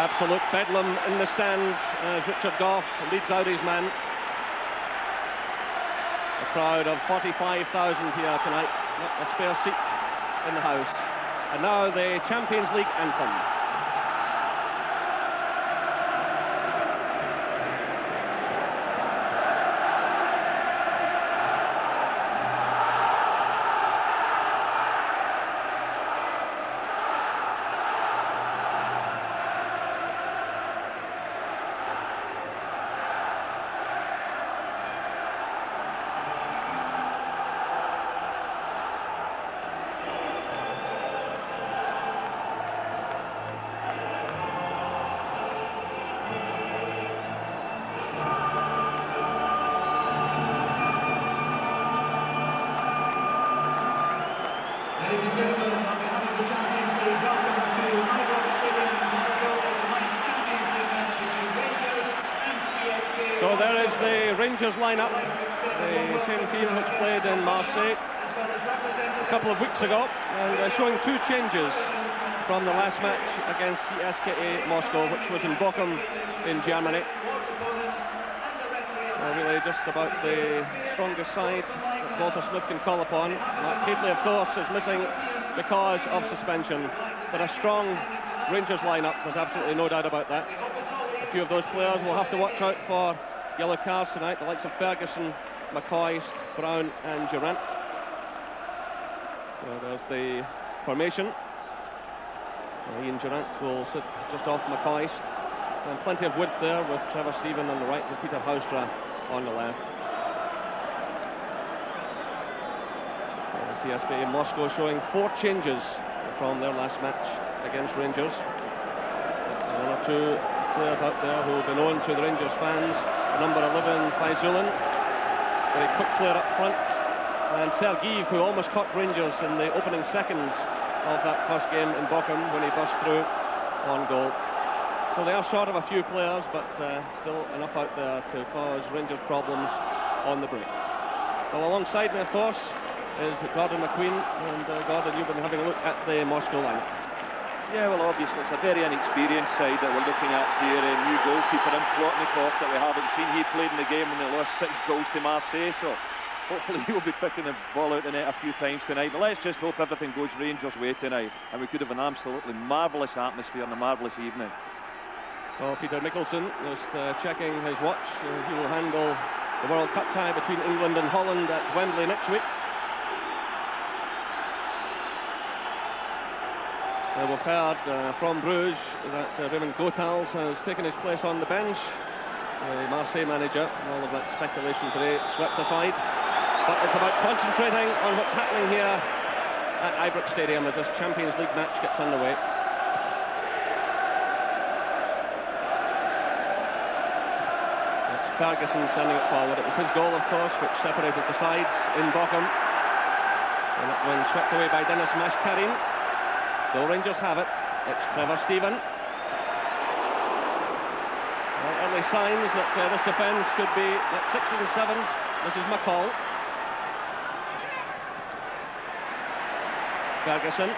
Absolute bedlam in the stands as Richard Gough leads out his man. A crowd of 45,000 here tonight, not a spare seat in the house. And now the Champions League anthem. Ladies and gentlemen, on behalf of the Champions League, welcome to Ibrox Stadium in Glasgow in the Men's Champions League match between Rangers and CSKA. So there is the Rangers lineup, the same team which played in Marseille a couple of weeks ago, and showing two changes from the last match against CSKA Moscow, which was in Bochum in Germany. Really just about the strongest side that Walter Smith can call upon. Mark Catley, of course, is missing because of suspension, but a strong Rangers lineup, there's absolutely no doubt about that. A few of those players will have to watch out for yellow cards tonight, the likes of Ferguson, McCoist, Brown and Durant. So there's the formation. Ian Durant will sit just off McCoist, and plenty of width there with Trevor Stephen on the right and Peter Houstra on the left. CSKA in Moscow showing 4 changes from their last match against Rangers. But one or two players out there who will be known to the Rangers fans. Number 11, Faizulin, very quick player up front, and Sergeev, who almost caught Rangers in the opening seconds of that first game in Bochum when he burst through on goal. So they are short of a few players, but still enough out there to cause Rangers problems on the break. Well, alongside me, of course, is Gordon McQueen. And Gordon, you've been having a look at the Moscow lineup. Yeah, well, obviously it's a very inexperienced side that we're looking at here. A new goalkeeper in Plotnikov that we haven't seen. He played in the game when they lost 6 goals to Marseille, so hopefully he'll be picking the ball out the net a few times tonight. But let's just hope everything goes Rangers' way tonight, and we could have an absolutely marvellous atmosphere and a marvellous evening. So Peter Mickelson just checking his watch. He will handle the World Cup tie between England and Holland at Wembley next week. We've heard from Bruges that Raymond Gotals has taken his place on the bench. The Marseille manager, all of that speculation today swept aside. But it's about concentrating on what's happening here at Ibrox Stadium as this Champions League match gets underway. Ferguson sending it forward. It was his goal, of course, which separated the sides in Bochum. And that one swept away by Dennis Mashkarin. Still Rangers have it. It's Trevor Stephen. Well, early signs that this defence could be at 6s and 7s. This is McCall. Ferguson.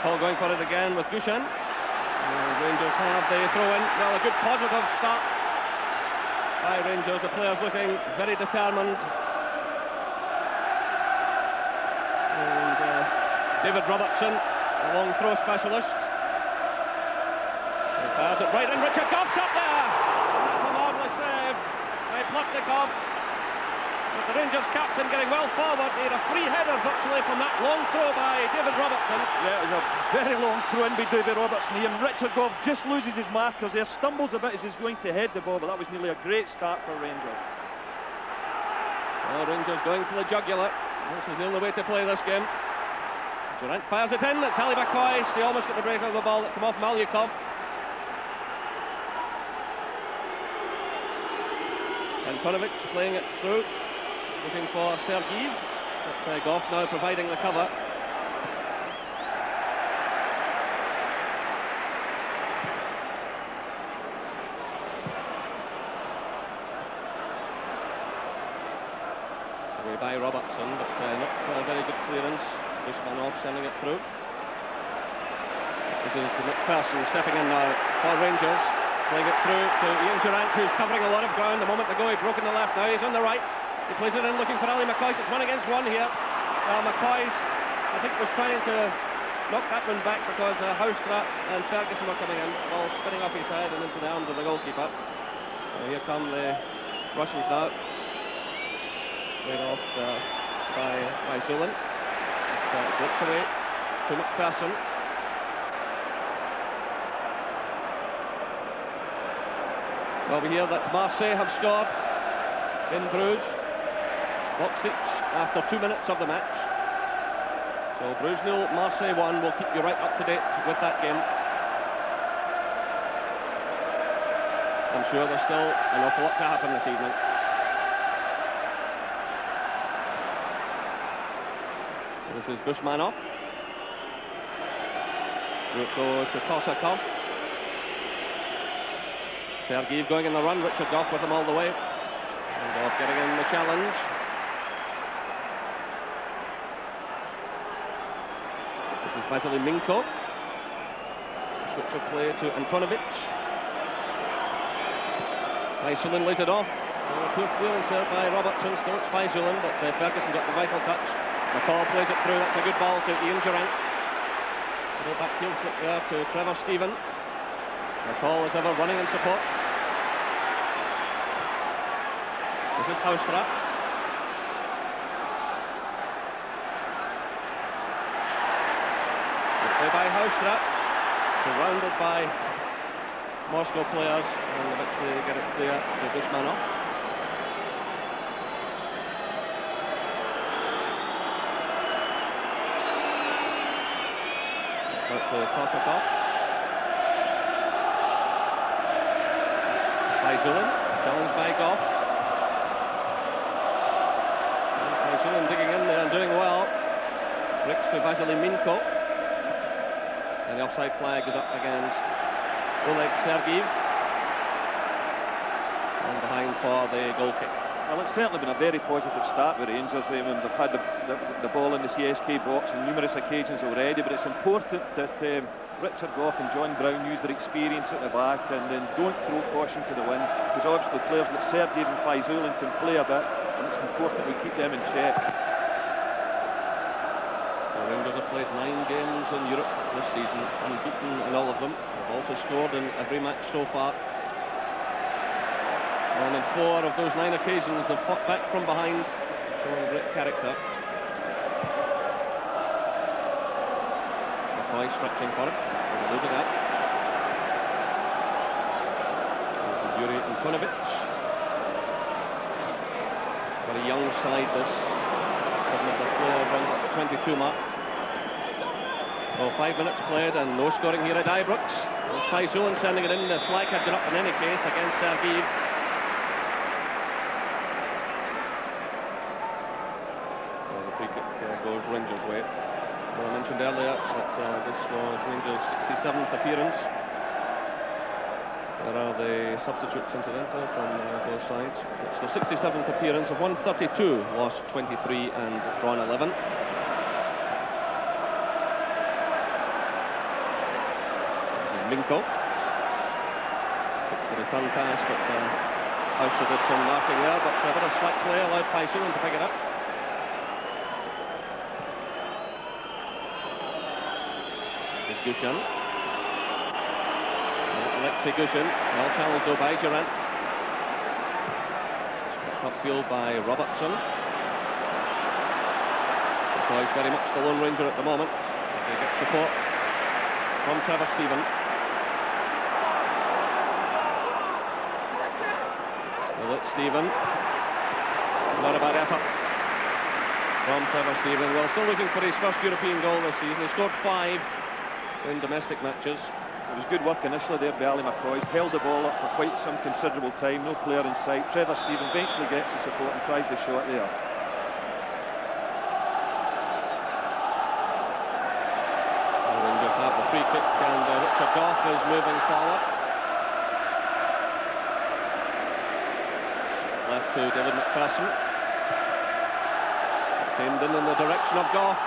McCall going for it again with Gushan. And Rangers have the throw-in. Well, a good positive start by Rangers, the players looking very determined. And David Robertson, a long throw specialist. He fires it right in. Richard Gough's up there! That's a marvellous save by Plotnikov. But the Rangers captain getting well forward. He had a free header virtually from that long throw by David Robertson. Yeah, it was a very long throw in by David Robertson here, and Richard Gough just loses his markers there, stumbles a bit as he's going to head the ball, but that was nearly a great start for Rangers. Well, Rangers going for the jugular. This is the only way to play this game. Durant fires it in. It's Ali McCoist. He almost got the break of the ball that came off Malyukov. Antonovic playing it through, looking for Sergeev, but Gough now providing the cover. So away by Robertson, but not a very good clearance. Usmanov sending it through. This is McPherson stepping in now for Rangers. Playing it through to Ian Durrant, who's covering a lot of ground. A moment ago he broke in the left, now he's on the right. He plays it in looking for Ali McCoist. It's 1 against 1 here. McCoist, I think, was trying to knock that one back because Houstra and Ferguson were coming in. Ball spinning off his head and into the arms of the goalkeeper. Here come the Russians now. Played off by Zulan. It breaks away to McPherson. Well, we hear that Marseille have scored in Bruges. Boksic after 2 minutes of the match. So Bruges 0, Marseille 1. We'll keep you right up to date with that game. I'm sure there's still an awful lot to happen this evening. This is Bushmanov. It goes to Kosakov. Sergeyev going in the run, Richard Goff with him all the way. And Goff getting in the challenge. This is Vasily Minko. Switch of play to Antonovic. Faizulin lays it off. Poor clearance there by Robertson. Still it's Faizulin, but Ferguson got the vital touch. McCall plays it through. That's a good ball to Ian Durrant. Little back heel flick there to Trevor Stephen. McCall as ever running in support. This is Houstra. Good play by Houstra. Surrounded by Moscow players, and eventually they get it clear to Bushmanov. It's out to Kosakov. Faizulin, challenged by Goff. Faizulin digging in there and doing well. Bricks to Vasily Minko. And the offside flag is up against Oleg Sergeyev. And behind for the goal kick. Well, it's certainly been a very positive start with Rangers. I mean, they've had the ball in the CSKA box on numerous occasions already, but it's important that Richard Goff and John Brown use their experience at the back and then don't throw caution to the wind, because obviously players like Sergeyev and Faizulin can play a bit, and it's important we keep them in check. Rangers have played 9 games in Europe this season, unbeaten in all of them. They've also scored in every match so far. And in 4 of those 9 occasions they've fought back from behind, showing great character. McCoy stretching for it, so they're losing out. There's Yuri Antonovic. Very young side this. 7 of the players around the 22 mark. So 5 minutes played and no scoring here at Ibrox. There's Faizulin sending it in. The flag had gone up in any case against Sergeyev. So the free kick goes Rangers' way. Well, I mentioned earlier that this was Rangers' 67th appearance. There are the substitutes incidentally from both sides. It's the 67th appearance of 132, lost 23 and drawn 11. Minko. Took the return pass, but Houstra did some marking there, but a bit of slack play allowed Faizulin to pick it up. This is Gushin. Alexei Gushin, well challenged though by Durrant. Swept upfield by Robertson. McCoy is very much the lone ranger at the moment. They get support from Trevor Stephen. Still it's Stephen. Not a bad effort from Trevor Stephen. Well, still looking for his first European goal this season. He scored 5 in domestic matches. It was good work initially there by Ali McCoist. Held the ball up for quite some considerable time. No player in sight. Trevor Stephen eventually gets the support and tries the shot there. Rangers have the free kick and Richard Goff is moving forward. It's left to David McPherson. It's aimed in the direction of Goff.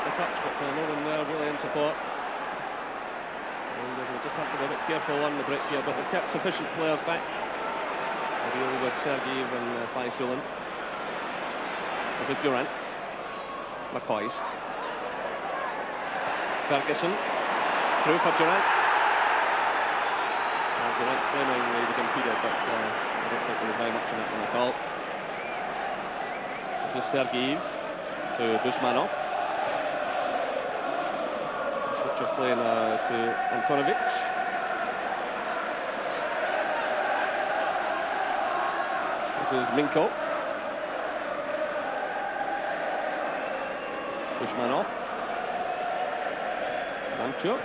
The touch, but no one there really in support. And we'll just have to be a bit careful on the break here, but they've kept sufficient players back. Ideally with Sergeyev and Faizulin. This is Durant. McCoist. Ferguson. Through for Durant. Durant claiming he was impeded, but I don't think there was very much in that one at all. This is Sergeyev to Dushmanov. Switch of play now to Antonovic. This is Minko. Dushmanov. Ramchuk.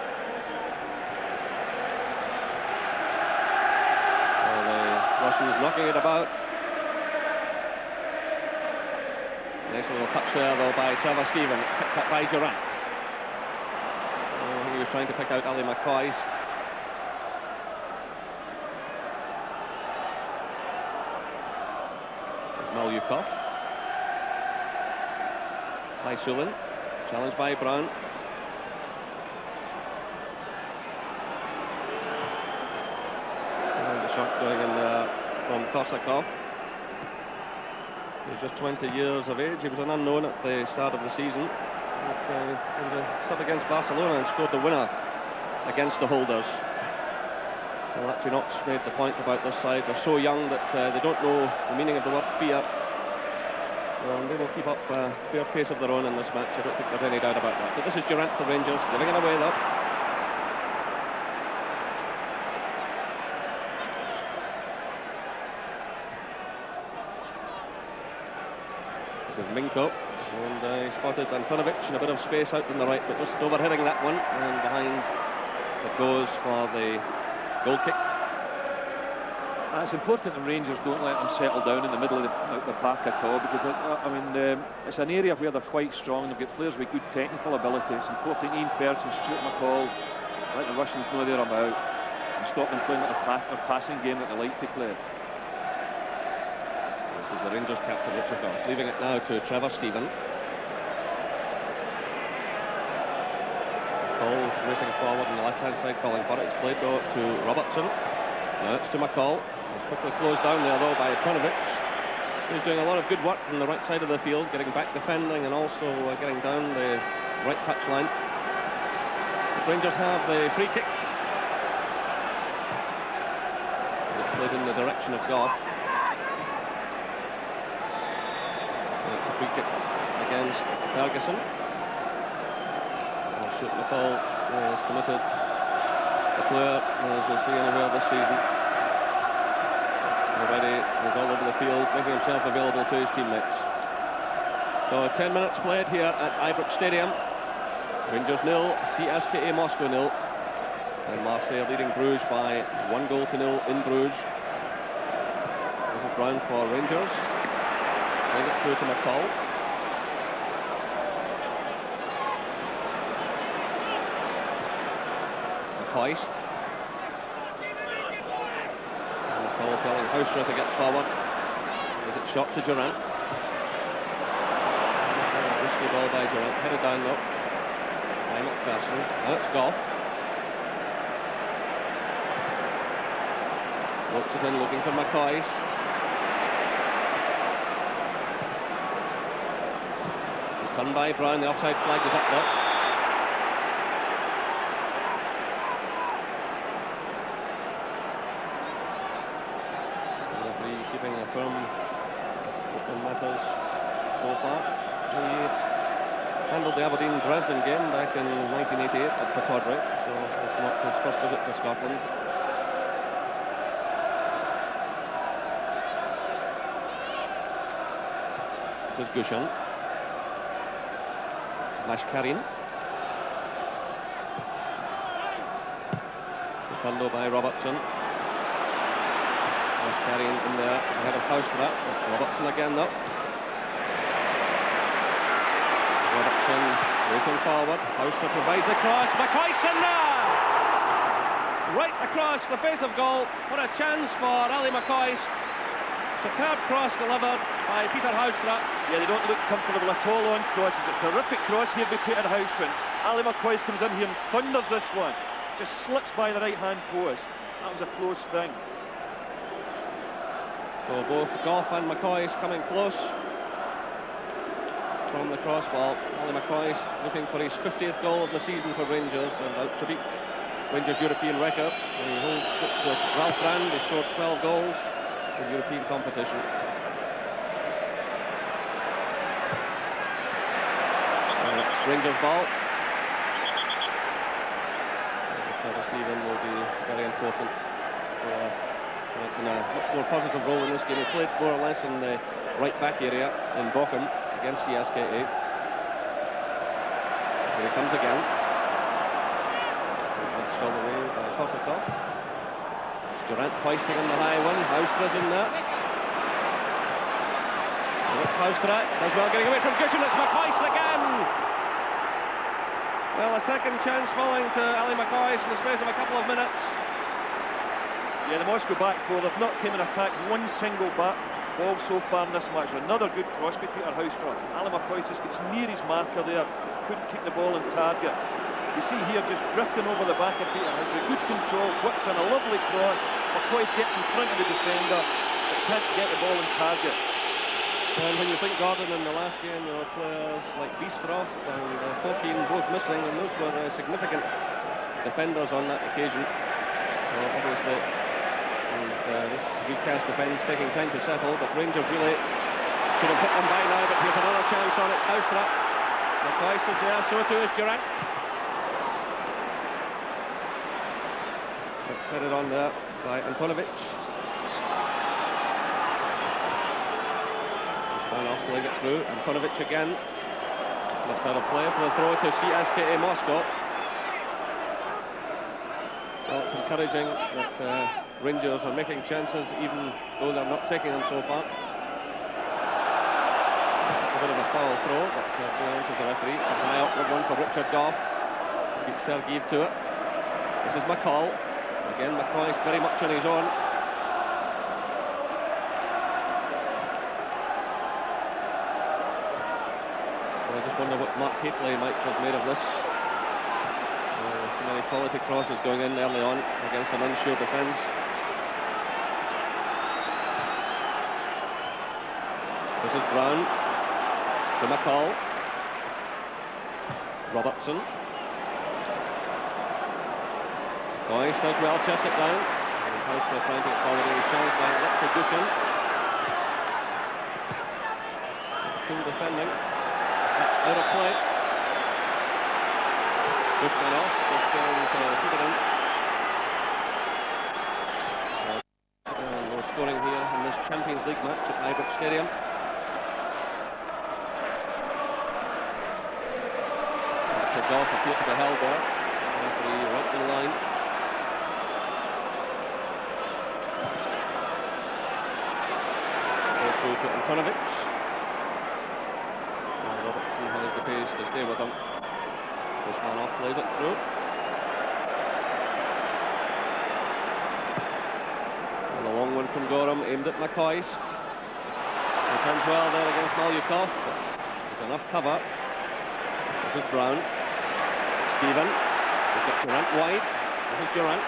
Russians knocking it about. Nice little touch there though by Trevor Stephen. It's picked up by Durant. He was trying to pick out Ali McCoist. This is Malyukov. Faizulin. Challenged by Brown. Shot going in there from Korsakov. He's just 20 years of age. He was an unknown at the start of the season. But, he was a sub against Barcelona and scored the winner against the holders. Well, actually, Knox made the point about this side. They're so young that they don't know the meaning of the word fear. And they will keep up a fair pace of their own in this match. I don't think there's any doubt about that. But this is Durant for Rangers, giving it away though. Minko, and he spotted Antonovic in a bit of space out on the right, but just overhitting that one, and behind it goes for the goal kick. It's important that Rangers don't let them settle down in the middle of the pack at all, because it's an area where they're quite strong. They've got players with good technical ability. It's important Ian Ferguson, Stuart McCall, let the Russians know they're about, and stop them playing like a passing game that they like to play. This is the Rangers captain Richard Goff, leaving it now to Trevor Stephen. McCall's racing forward on the left-hand side, calling for it. It's played though to Robertson. Now it's to McCall. It's quickly closed down there though by Antonovic. He's doing a lot of good work on the right side of the field, getting back defending and also getting down the right touch line. The Rangers have the free kick. It's played in the direction of Goff. It's a free kick against Ferguson. Stuart McCall is committed. The player, as we'll see anywhere this season, already is all over the field, making himself available to his teammates. So 10 minutes played here at Ibrox Stadium. Rangers 0, CSKA Moscow 0. And Marseille leading Bruges by 1-0 in Bruges. This is Brown for Rangers. Playing it through to McCall. McCoist. And McCall telling Haustra to get forward. Is it shot to Durant? Risky ball by Durant. Headed down though by McPherson. Now it's Goff. Looks it in, looking for McCoist. Turned by Brown, the offside flag is up there. The referee keeping a firm grip on matters so far. He handled the Aberdeen-Dresden game back in 1988 at Pittodrie, so it's not his first visit to Scotland. This is Gushan. Mashkarin. Rotundo by Robertson. Mashkarin in there ahead of Haustra. It's Robertson again though. Robertson racing forward. Haustra provides a cross. McCoist in there! Right across the face of goal. What a chance for Ali McCoist. Superb cross delivered by Peter Haustra. Yeah, they don't look comfortable at all on crosses. A terrific cross here by Peter Houston. Ali McCoist comes in here and thunders this one. Just slips by the right-hand post. That was a close thing. So both Goff and McCoist coming close from the crossbar. Ali McCoist looking for his 50th goal of the season for Rangers and out to beat Rangers' European record. And he holds it with Ralph Brand. He scored 12 goals in European competition. And it's Rangers' ball. Stephen will be very important in a much more positive role in this game. He played more or less in the right-back area in Bochum against CSKA. Here he comes again. Knocked all the way by Kosakov. It's Durant hoisting in the high one. Houstra's in there. And it's Houstra. As well getting away from Gushin. It's McCoist again. Well, a second chance falling to Ali McCoist in the space of a couple of minutes. Yeah, the Moscow back four, they've not came and attacked one single back ball so far in this match. Another good cross by Peter Houston. Ali McCoist just gets near his marker there, couldn't keep the ball on target. You see here just drifting over the back of Peter Houston. Good control, whips in a lovely cross. McCoist gets in front of the defender, but can't get the ball on target. And when you think Gordon in the last game, there were players like Bistroff and Fokin both missing, and those were significant defenders on that occasion. So obviously, this recast defence taking time to settle, but Rangers really should have hit them by now. But here's another chance on its Houstra. McCoist is there, so too is Durant. It's headed on there by Antonovic. Off playing it through. Antonovic again. Let's have a play for the throw to CSKA Moscow. Well, it's encouraging that Rangers are making chances even though they're not taking them so far. It's a bit of a foul throw, but no answers the referee. It's a high upward one for Richard Goff. Beats Sergeev to it. This is McCall. Again, McCoist very much on his own. I just wonder what Mark Hateley might have made of this. So many quality crosses going in early on against an unsure defence. This is Brown to McCall. Robertson. Goist does well, chests it down. And Houstra trying to get forward in his chance by Alexa Gushin. It's cool defending. That's out of play. Bushman off, just failing to keep it in. We're scoring here in this Champions League match at Ibrox Stadium. Richard Goff appeared to be held there. Referee right in line. Go through to Antonovic. Robertson has the pace to stay with him. Bushman off, plays it through. And a long one from Gorham, aimed at McCoist. Returns well there against Malyukov, but there's enough cover. This is Brown. Stephen. He's got Durant wide. This is Durant.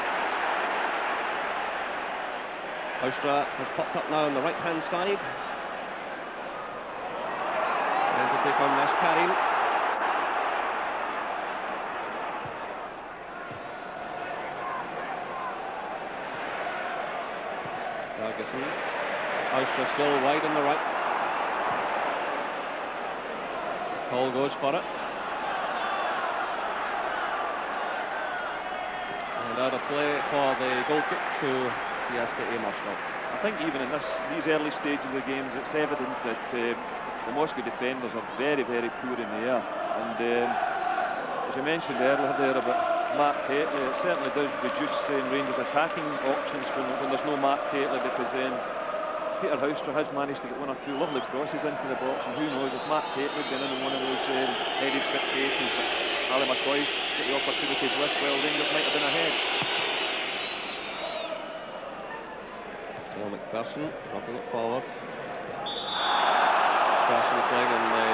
Houstra has popped up now on the right-hand side. To take on Mashkarin. Ferguson. Houstra still wide on the right. Cole goes for it. And out of play for the goal kick to CSKA Moscow. I think even in these early stages of the games, it's evident that the Moscow defenders are very, very poor in the air. And as you mentioned earlier there about Mark Hateley, it certainly does reduce Rangers' attacking options when there's no Mark Hateley, because then Peter Houstra has managed to get one or two lovely crosses into the box, and who knows if Mark Hateley been in one of those headed situations that Ali McCoist get the opportunities with, well, Rangers might have been ahead. Well, McPherson knocking it forward. McPherson playing in the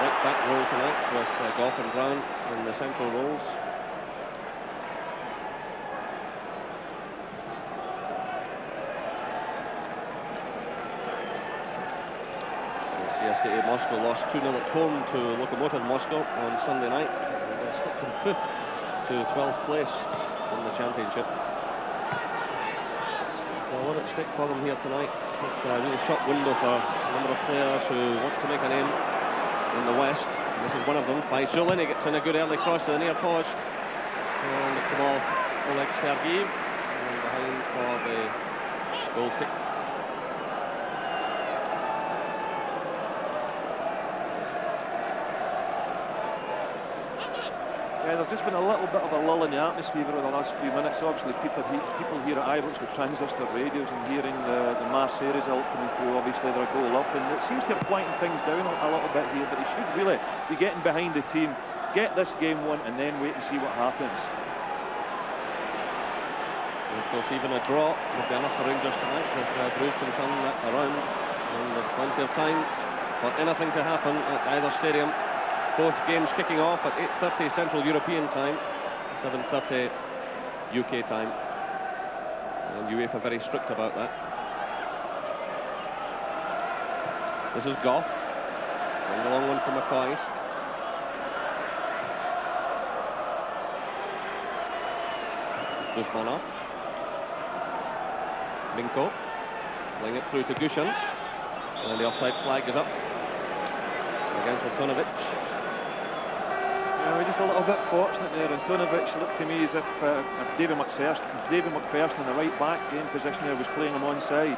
right back role tonight with Goff and Brown in the central roles. CSKA Moscow lost 2-0 at home to Lokomotiv Moscow on Sunday night, and slipped from 5th to 12th place in the championship. A lot at stake for them here tonight. It's a really short window for a number of players who want to make a name in the West. And this is one of them. Faizulin, he gets in a good early cross to the near post. And it come off Oleg Sergeyev, and behind for the goal kick. Yeah, there's just been a little bit of a lull in the atmosphere over the last few minutes. Obviously, people here at Ibrox with transistor radios and hearing the Marseille result coming through. Obviously, they're a goal up, and it seems to have quietened things down a little bit here. But they should really be getting behind the team, get this game won, and then wait and see what happens. And of course, even a draw would be enough for Rangers tonight if Bruce can turn that around. And there's plenty of time for anything to happen at either stadium. Both games kicking off at 8:30 Central European time, 7:30 UK time, and UEFA very strict about that. This is Goff, and a long one from McCoist. Guzmanov, Minko, playing it through to Gushan, and the offside flag is up against Antonovic. We're just a little bit fortunate there. Antonovic looked to me as if David McPherson in the right back game position there was playing him onside.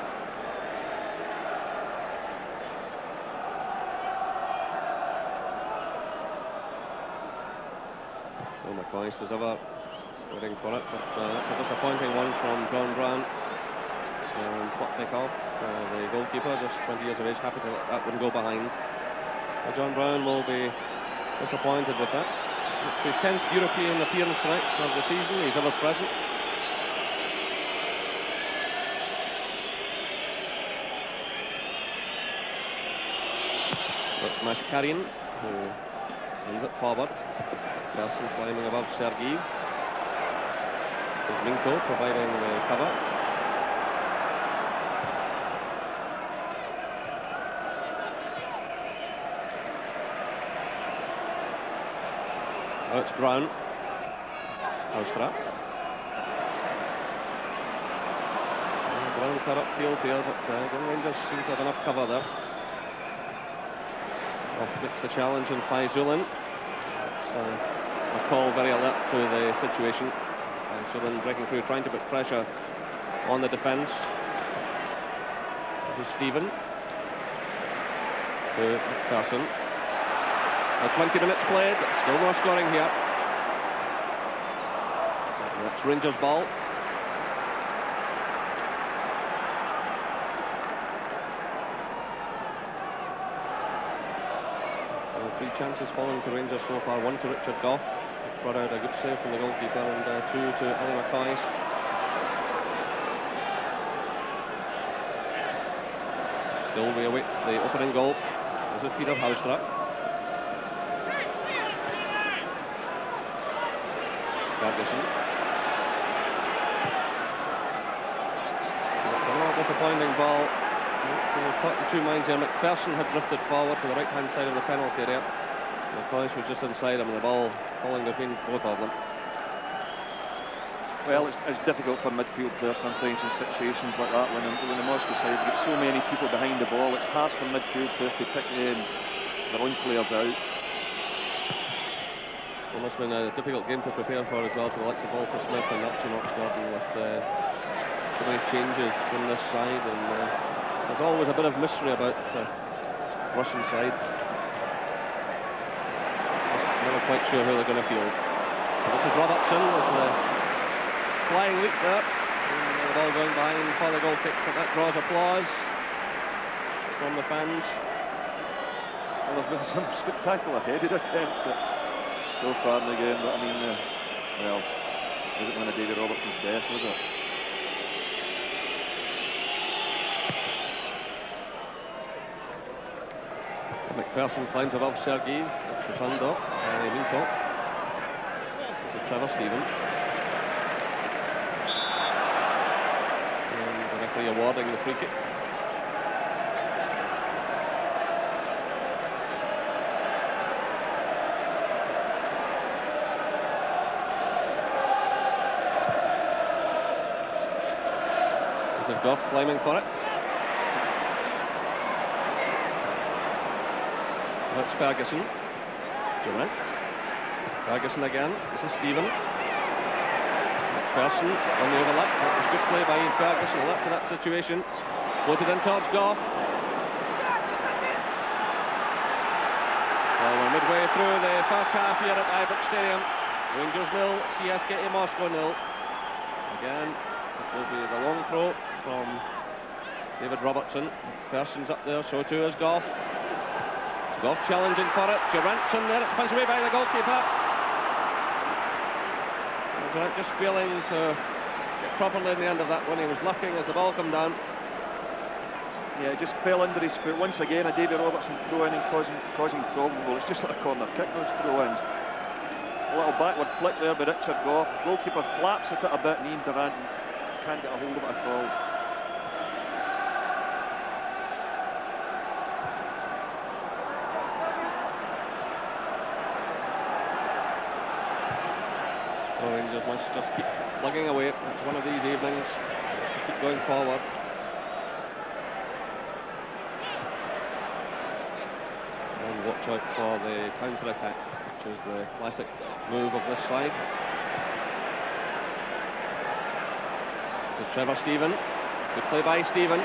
So McCoist is ever waiting for it, but that's a disappointing one from John Brown. And Plotnikov, the goalkeeper, just 20 years of age, happy to let that one go behind. John Brown will be disappointed with that. It's his 10th European appearance tonight of the season. He's ever present. So it's Mashkarian who sends it forward. Person climbing above Sergeyev. This is Minko providing the cover. Now it's Brown. Haustra. Brown cut upfield here, but the Rangers seem to have enough cover there. Off makes the challenge in Faizulin. It's a call very alert to the situation. Faizulin breaking through, trying to put pressure on the defence. This is Stephen. To McPherson. 20 minutes played, still no scoring here. That's Rangers' ball. And 3 chances falling to Rangers so far. 1 to Richard Goff, which brought out a good save from the goalkeeper, and 2 to Ali McCoist. Still we await the opening goal. This is Peter Haustra. Ferguson. It's a more disappointing ball. We're caught in 2 minds here. McPherson had drifted forward to the right-hand side of the penalty area. McCoist was just inside him, and the ball falling between both of them. Well, it's difficult for midfield players sometimes in situations like that when the Moscow side have got so many people behind the ball. It's hard for midfield players to pick their own players out. It must have been a difficult game to prepare for as well for the likes of Walter Smith and Archie Knox-Gordon, with so many changes in this side, and there's always a bit of mystery about Russian sides. Just never quite sure who they're going to field. This is Robertson with the flying leap there, and the ball going behind for the goal kick, but that draws applause from the fans. Well, there's been some spectacular headed attempts so far in the game, but I mean, well, was it one of David Robertson's best, was it? McPherson climbs above Sergeev. It's returned up by Minko. This is Trevor Stephen. And the referee awarding the free kick. This is Goff climbing for it. That's Ferguson. Durant. Ferguson again. This is Stephen. McPherson on the overlap. That was good play by Ian Ferguson. Left to that situation. Floated in towards Goff. So we're midway through the first half here at Ibrox Stadium. Rangers 0, CSKA Moscow 0. Again, it will be the long throw from David Robertson. McPherson's up there, so too is Goff. Goff challenging for it. Durant's in there. It's punched away by the goalkeeper. And Durant just failing to get properly in the end of that one. He was looking as the ball came down. Yeah, he just fell under his foot once again. A David Robertson throw in and causing problems. Well, it's just like a corner kick, those throw-ins. A little backward flick there by Richard Goff. Goalkeeper flaps at it a bit, and Ian Durant can't get a hold of it at all. Rangers must just keep plugging away. It's one of these evenings. Keep going forward. And watch out for the counter-attack, which is the classic move of this side. So Trevor Stephen. Good play by Stephen.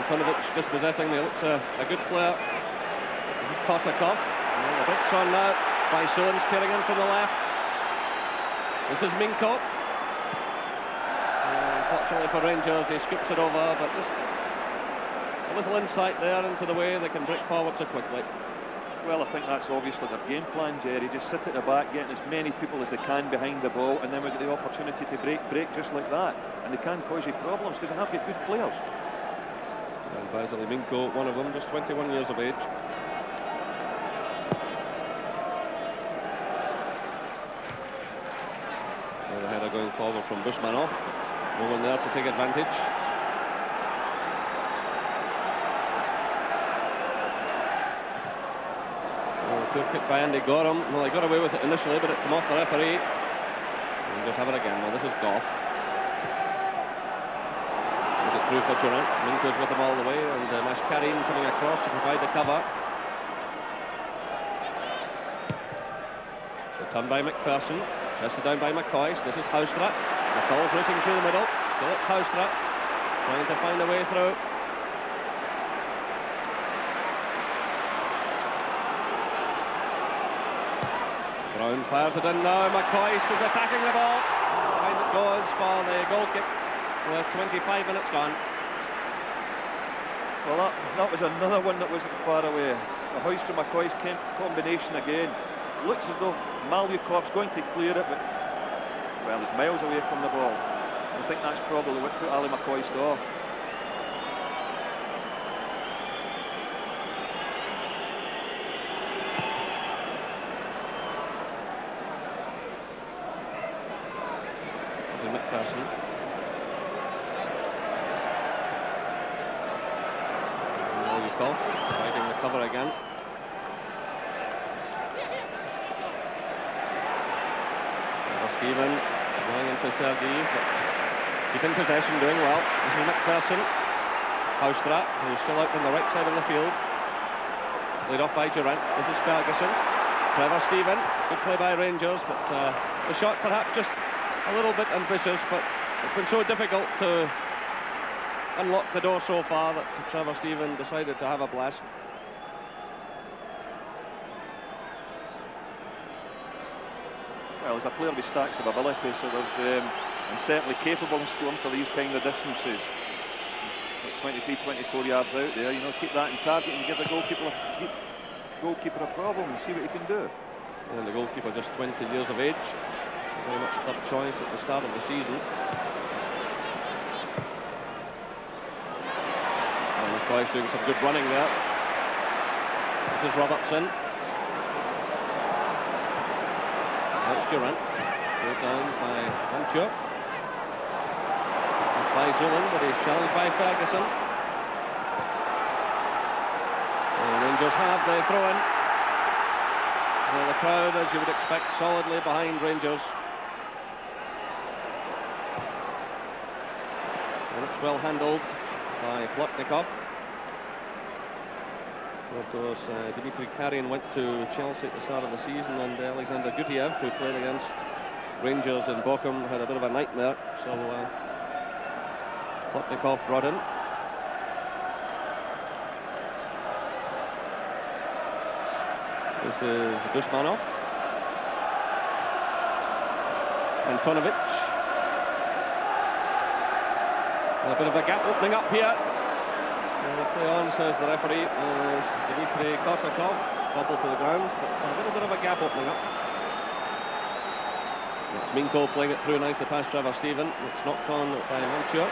Antonovic dispossessing. He looks a good player. This is Kosakov. The break's on now. Vaison's tearing in from the left. This is Minko. Unfortunately for Rangers, he scoops it over, but just a little insight there into the way they can break forward so quickly. Well, I think that's obviously their game plan, Jerry. Just sit at the back, getting as many people as they can behind the ball, and then we get the opportunity to break just like that. And they can cause you problems because they have got good players. And Vasily Minko, one of them, just 21 years of age. The header going forward from Bushmanov, but no one there to take advantage. Good kick by Andy Gorham. Well, he got away with it initially, but it came off the referee. And just have it again. Well, this is Goff. Is it through for Durant? Minko's with him all the way, and Mashkarin coming across to provide the cover. So turned by McPherson. Chested down by McCoy. This is Houstra. McCall's racing through the middle. Still it's Houstra. Trying to find a way through. Brown fires it in now. McCoy is attacking the ball. Behind it goes for the goal kick with 25 minutes gone. Well, that was another one that wasn't far away. The Houstra-McCoy's combination again. Looks as though Malyukov's going to clear it, but well, he's miles away from the ball. I think that's probably what put Ali McCoist off. This is McPherson. Malyukov fighting the cover again. Stephen going into Sergeev, but keeping possession, doing well. This is McPherson. Houstra, who's still out on the right side of the field. It's laid off by Durant. This is Ferguson. Trevor Stephen. Good play by Rangers, but the shot perhaps just a little bit ambitious, but it's been so difficult to unlock the door so far that Trevor Stephen decided to have a blast. Well, he's a player with stacks of ability, so there's and certainly capable of scoring for these kind of distances. 23, 24 yards out there, you know, keep that in target and give the goalkeeper a problem and see what he can do. And the goalkeeper just 20 years of age, very much third choice at the start of the season. McCoy's doing some good running there. This is Robertson. That's Durant. Goes down by Hancho. By Zulin, but he's challenged by Ferguson. And Rangers have the throw-in. Well, the crowd, as you would expect, solidly behind Rangers. And it's well handled by Plotnikov. Of course, Dimitri Karian went to Chelsea at the start of the season, and Alexander Gutiev, who played against Rangers in Bochum, had a bit of a nightmare. So Plotnikov brought in. This is Gusmanov. Antonovic. A bit of a gap opening up here. Play on, says the referee, as Dmitry Kosakov toppled to the ground, but a little bit of a gap opening up. It's Minko playing it through nicely past Trevor Stephen. It's knocked on by Manchur.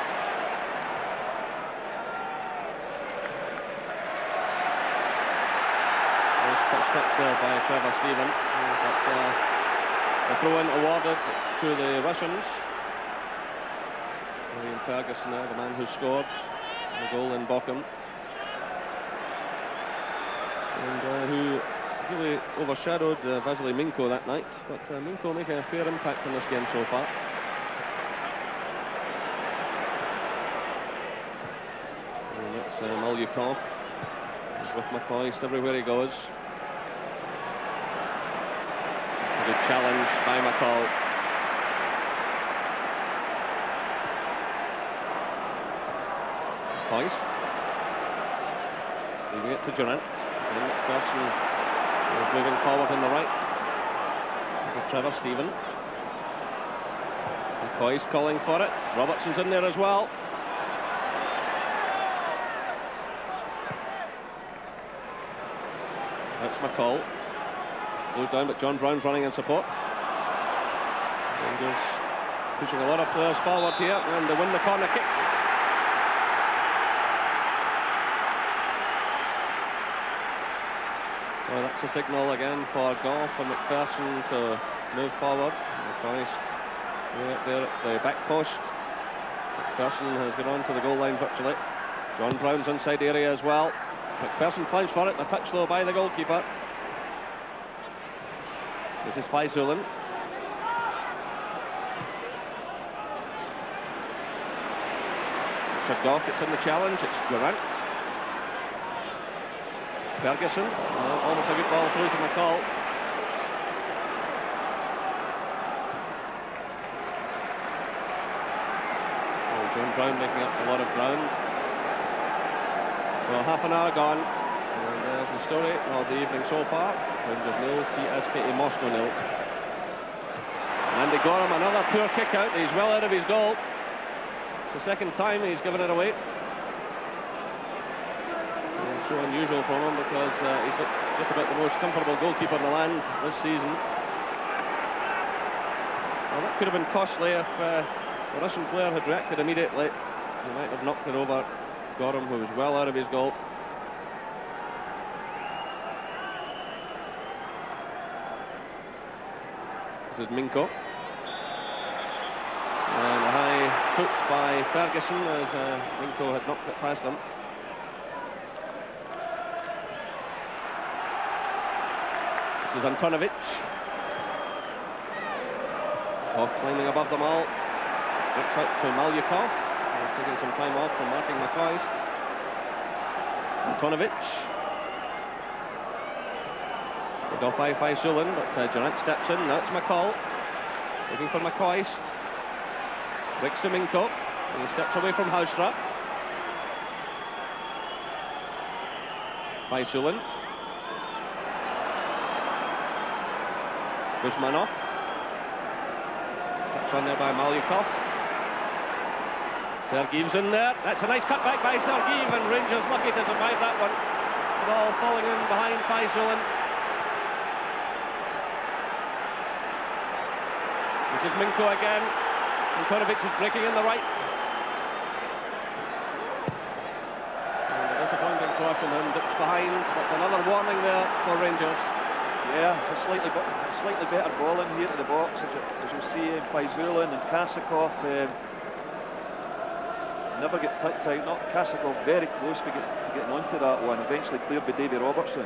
Nice touch there by Trevor Stephen. But the throw-in awarded to the Russians. William Ferguson there, the man who scored the goal in Bochum, and who really overshadowed Vasily Minko that night, but Minko making a fair impact in this game so far. And that's Malyukov. He's with McCoist everywhere he goes. It's a good challenge by McCall. Hoist. Leaving it to Durant. And McPherson is moving forward on the right. This is Trevor Stephen. McCoy's calling for it. Robertson's in there as well. That's McCall. Goes down, but John Brown's running in support. Rangers pushing a lot of players forward here, and they win the corner kick. So that's a signal again for Goff and McPherson to move forward. McCoist there at the back post. McPherson has got on to the goal line virtually. John Brown's inside area as well. McPherson climbs for it, a touch though by the goalkeeper. This is Faizulin. Richard Goff gets in the challenge, it's Durant. Ferguson, almost a good ball through to McCall. John Brown making up a lot of ground. So half an hour gone, and there's the story of the evening so far. Rangers 0, CSKA Moscow 0. Andy Gorham, another poor kick out. He's well out of his goal. It's the second time he's given it away. And so unusual for him because he's looked just about the most comfortable goalkeeper in the land this season. Well, that could have been costly if the Russian player had reacted immediately. He might have knocked it over Gorham, who was well out of his goal. This is Minko. And a high foot by Ferguson as Minko had knocked it past him. This is Antonovic. Off climbing above them all. Looks out to Malyukov. He's taking some time off from marking McCoist. Antonovic. Put off by Faizulin, but Durant steps in. Now it's McCall. Looking for McCoist. Breaks to Minko. And he steps away from Haustra. Faizulin. Guzmanov. Touch on there by Malyukov. Sergiev's in there. That's a nice cutback by Sergiev, and Rangers lucky to survive that one. The ball falling in behind Faizulin. This is Minko again. Antonovic is breaking in the right. And it is a across from him, dips behind, but another warning there for Rangers. Yeah, a slightly better ball in here to the box, as you'll see. Faizulin and Kasakov never get picked out. Not Kasakov, very close to getting onto that one. Eventually cleared by Davy Robertson.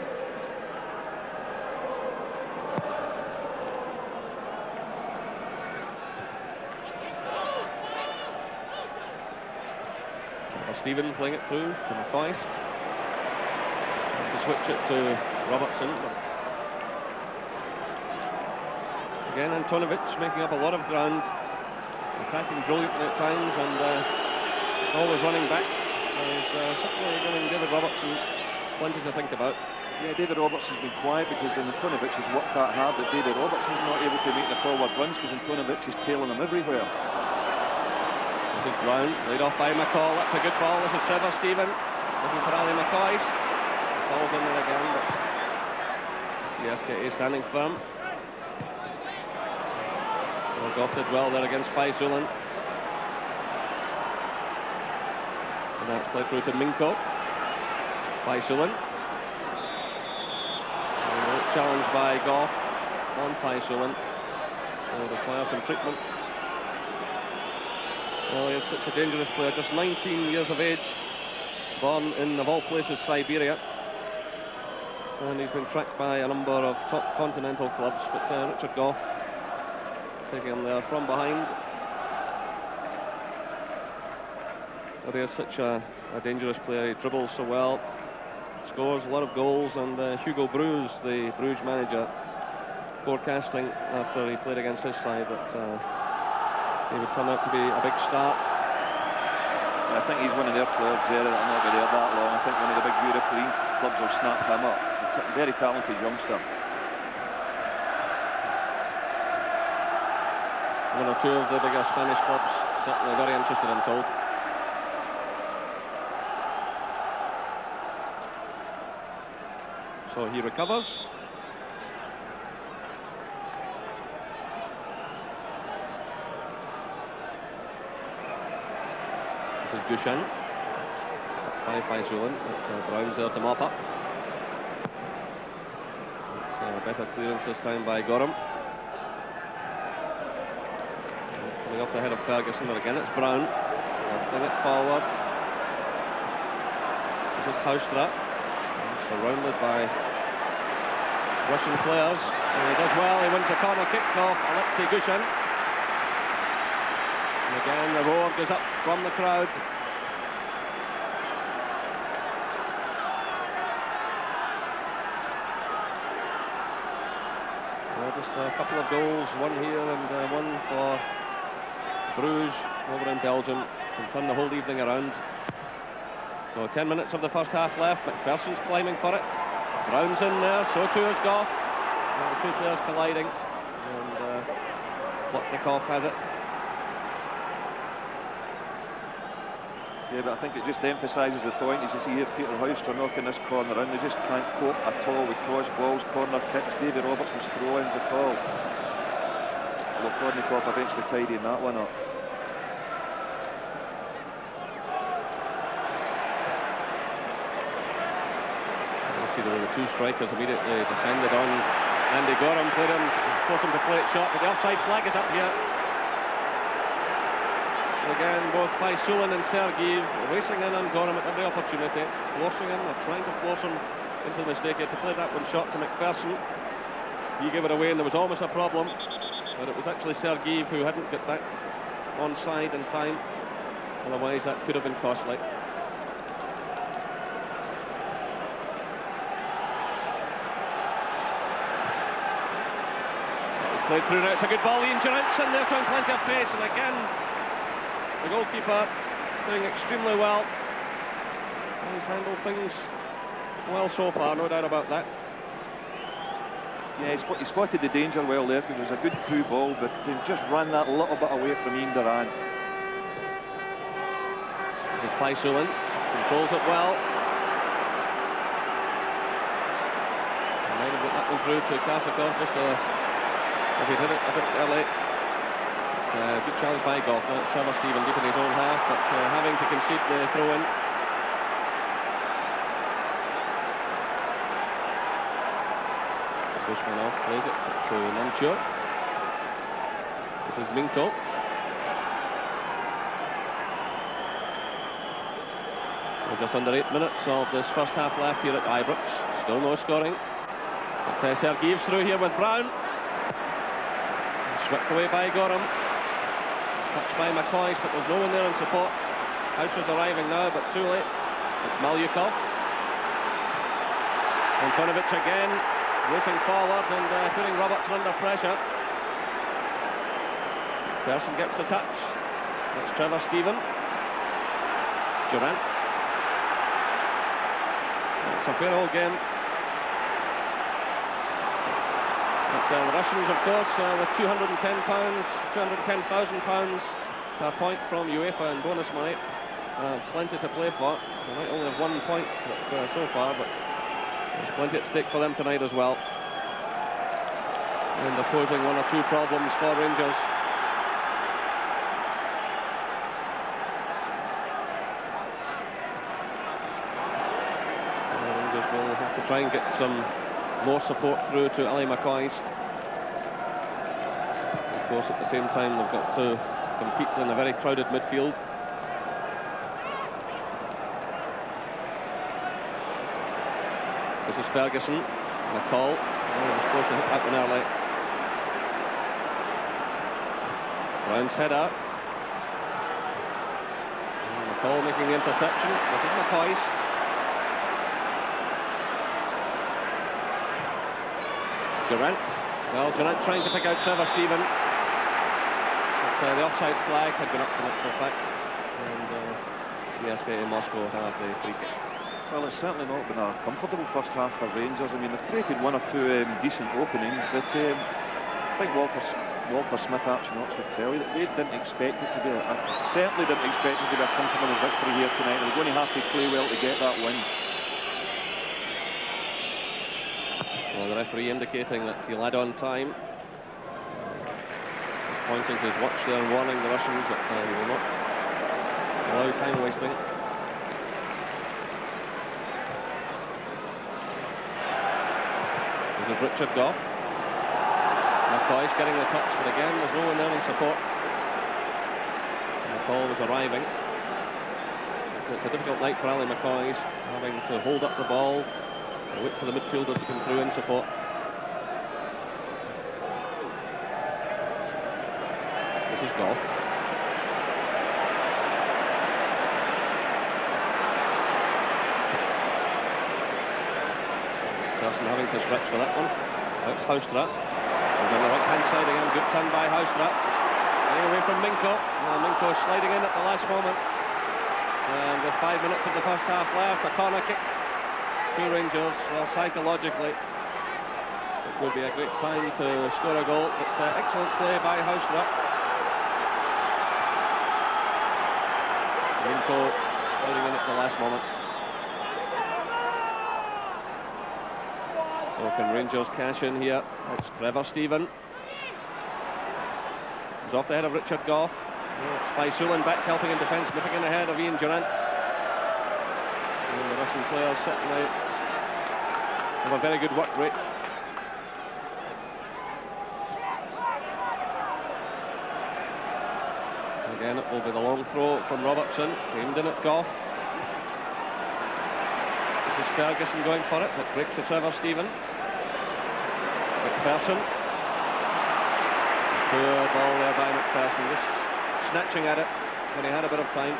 Stephen playing it through to McCoist. Trying to switch it to Robertson, but again Antonovic making up a lot of ground, attacking brilliantly at times and always running back. So he's certainly giving David Robertson plenty to think about. Yeah, David Robertson's been quiet because Antonovic has worked that hard that David Robertson's not able to make the forward runs because Antonovic is tailing him everywhere. This is Brown, laid off by McCall. That's a good ball. This is Trevor Stephen looking for Ali McCoist. Ball's in there again, but CSKA standing firm. Goff did well there against Faizulin. And that's played through to Minko. Faizulin. Challenged by Goff on Faizulin. Will require some treatment. Well, he is such a dangerous player, just 19 years of age, born in, of all places, Siberia. And he's been tracked by a number of top continental clubs, but Richard Goff taking him there from behind. But he is such a dangerous player. He dribbles so well, scores a lot of goals, and Hugo Broos, the Bruges manager, forecasting after he played against his side that he would turn out to be a big star. I think he's one of their players there that are not going to be there that long. I think one of the big European clubs will snap him up. He's a very talented youngster. One or two of the bigger Spanish clubs certainly very interested, I'm told. So he recovers. This is Gushan. By Faizulin, but Brown's there to mop up. It's a better clearance this time by Gorham. Coming off the head of Ferguson, but again it's Brown. Lifting it forward. This is Haustra. Surrounded by Russian players. And he does well, he wins the corner kick off Alexei Gushan. And again the roar goes up from the crowd. Just a couple of goals, one here and one for Bruges over in Belgium, can turn the whole evening around. So 10 minutes of the first half left. McPherson's climbing for it. Brown's in there, so too is Goff. The two players colliding, and Plotnikov has it. Yeah, but I think it just emphasises the point. As you see here, Peter Haustra knocking this corner in. They just can't cope at all with cross balls, corner kicks, David Robertson's throw-ins at all. Well, Plotnikov eventually tidying that one up. See the two strikers immediately descended on Andy Gorham, played him, forced him to play it short, but the offside flag is up here. And again, both Faizulin and Sergeev racing in on Gorham at every opportunity, forcing him, or trying to force him into the mistake. He had to play that one short to McPherson. He gave it away and there was almost a problem, but it was actually Sergeev who hadn't got back on side in time. Otherwise that could have been costly. Played through now, it's a good ball, Ian Durrant's in there showing plenty of pace, and again the goalkeeper doing extremely well. He's handled things well so far, no doubt about that. Yeah, he spotted the danger well there because it was a good through ball, but he just ran that little bit away from Ian Durrant. This is Faizulin, controls it well. He might have got that one through to Kasakov, just if he did it a bit early. Good challenge by Goff. Now it's Trevor Stephen deep in his own half, but having to concede the throw-in. Bushman off, plays it to Manchur. This is Minko. We're just under 8 minutes of this first half left here at Ibrox. Still no scoring. But Sergeev's through here with Brown. Swept away by Gorham. Touched by McCoy's, but there's no one there in support. Hauscher's arriving now, but too late. It's Malyukov. Antonovic again, racing forward and putting Robertson under pressure. Persson gets the touch. It's Trevor Steven. Durant. It's a fair old game. But the Russians, of course, with £210,000 per point from UEFA in bonus money, plenty to play for. They might only have 1 point so far, but there's plenty at stake for them tonight as well. And they're posing 1 or 2 problems for Rangers. Rangers will have to try and get some more support through to Ali McCoist. Of course, at the same time, they've got to compete in a very crowded midfield. This is Ferguson. McCall. Oh, he was forced to hit that one early. Brown's header. And McCall making the interception. This is McCoist. Durant. Well, Durant trying to pick out Trevor Steven. But the offside flag had been up in actual fact. And CSKA Moscow have the free kick. Well, it's certainly not been a comfortable first half for Rangers. I mean, they've created 1 or 2 decent openings, but I think Walter Smith actually in Oxford tell you that they didn't expect it to be certainly didn't expect it to be a comfortable victory here tonight. They're going to have to play well to get that win. Well, the referee indicating that he'll add on time. He's pointing to his watch there and warning the Russians that he will not allow time wasting. This is Richard Goff. McCoy's getting the touch, but again, there's no one there in support. McCall was arriving. It's a difficult night for Ali McCoy, having to hold up the ball and wait for the midfielders to come through in support. This is Goff. Persson having to stretch for that one. Now it's Haustra. He's on the right-hand side again. Good turn by Haustra. Getting away from Minko. Minko sliding in at the last moment. And with 5 minutes of the first half left, a corner kick to Rangers. Well, psychologically, it would be a great time to score a goal. But excellent play by Haustra. Minko sliding in at the last moment. So can Rangers cash in here? It's Trevor Steven. He's off the head of Richard Goff. It's Faisulin back helping in defence, nipping in ahead of Ian Durant. And the Russian players certainly have a very good work rate. Again, it will be the long throw from Robertson, aimed in at Goff. This is Ferguson going for it, but breaks to Trevor Steven. McPherson. Poor ball there by McPherson, just snatching at it when he had a bit of time.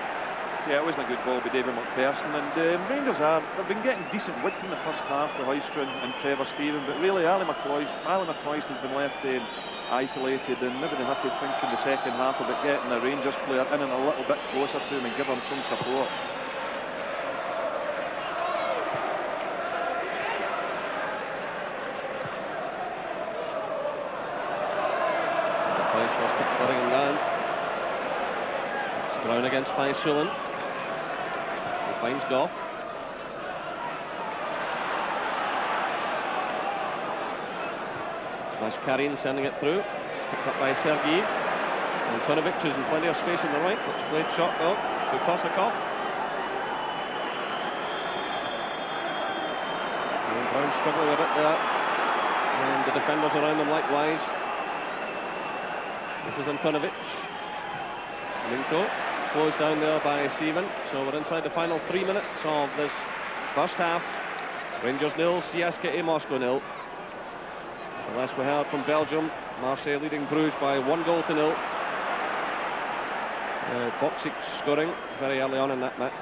Yeah, it wasn't a good ball by David McPherson, and Rangers they've been getting decent width in the first half with Haustra and Trevor Steven, but really Ali McCoist has been left isolated, and maybe they have to think in the second half about getting a Rangers player in and a little bit closer to him and give him some support. First touch letting him down. It's Brown against Faisulin. He finds Goff. It's Mashkarin sending it through. Picked up by Sergeev. Antonovic is in plenty of space on the right. It's played shot though to Kosakov. And Brown struggling a bit there. and the defenders around them likewise. This is Antonovic. Minko closed down there by Stephen. So we're inside the final 3 minutes of this first half. Rangers 0, CSKA Moscow 0. The last we heard from Belgium, Marseille leading Bruges by 1-0. Boxic scoring very early on in that match.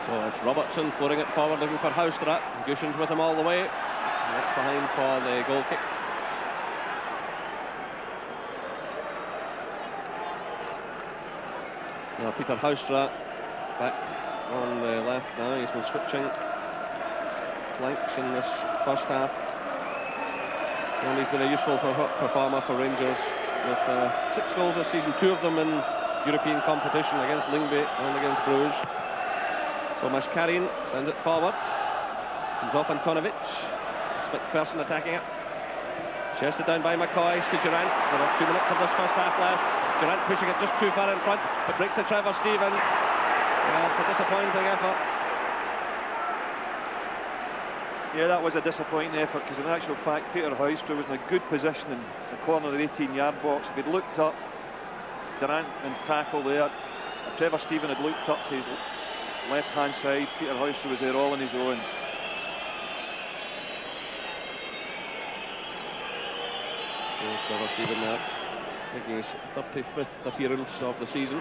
So it's Robertson floating it forward, looking for Houstra. Gushin's with him all the way. And that's behind for the goal kick. Now Peter Houstra back on the left now. He's been switching flanks in this first half. And he's been a useful performer for Rangers with 6 goals this season, 2 of them in European competition against Lyngby and against Bruges. So Mashkarin sends it forward. Comes off Antonovic. It's McPherson attacking it. Chested down by McCoy to Durant. There are 2 minutes of this first half left. Durant pushing it just too far in front. It breaks to Trevor Stephen. Well, it's a disappointing effort. Yeah, that was a disappointing effort, because in actual fact Peter Houstra was in a good position in the corner of the 18-yard box. If he'd looked up, Durant and tackle there. Trevor Stephen had looked up to his left-hand side. Peter Houstra was there all on his own. Trevor Stephen there, making his 35th appearance of the season.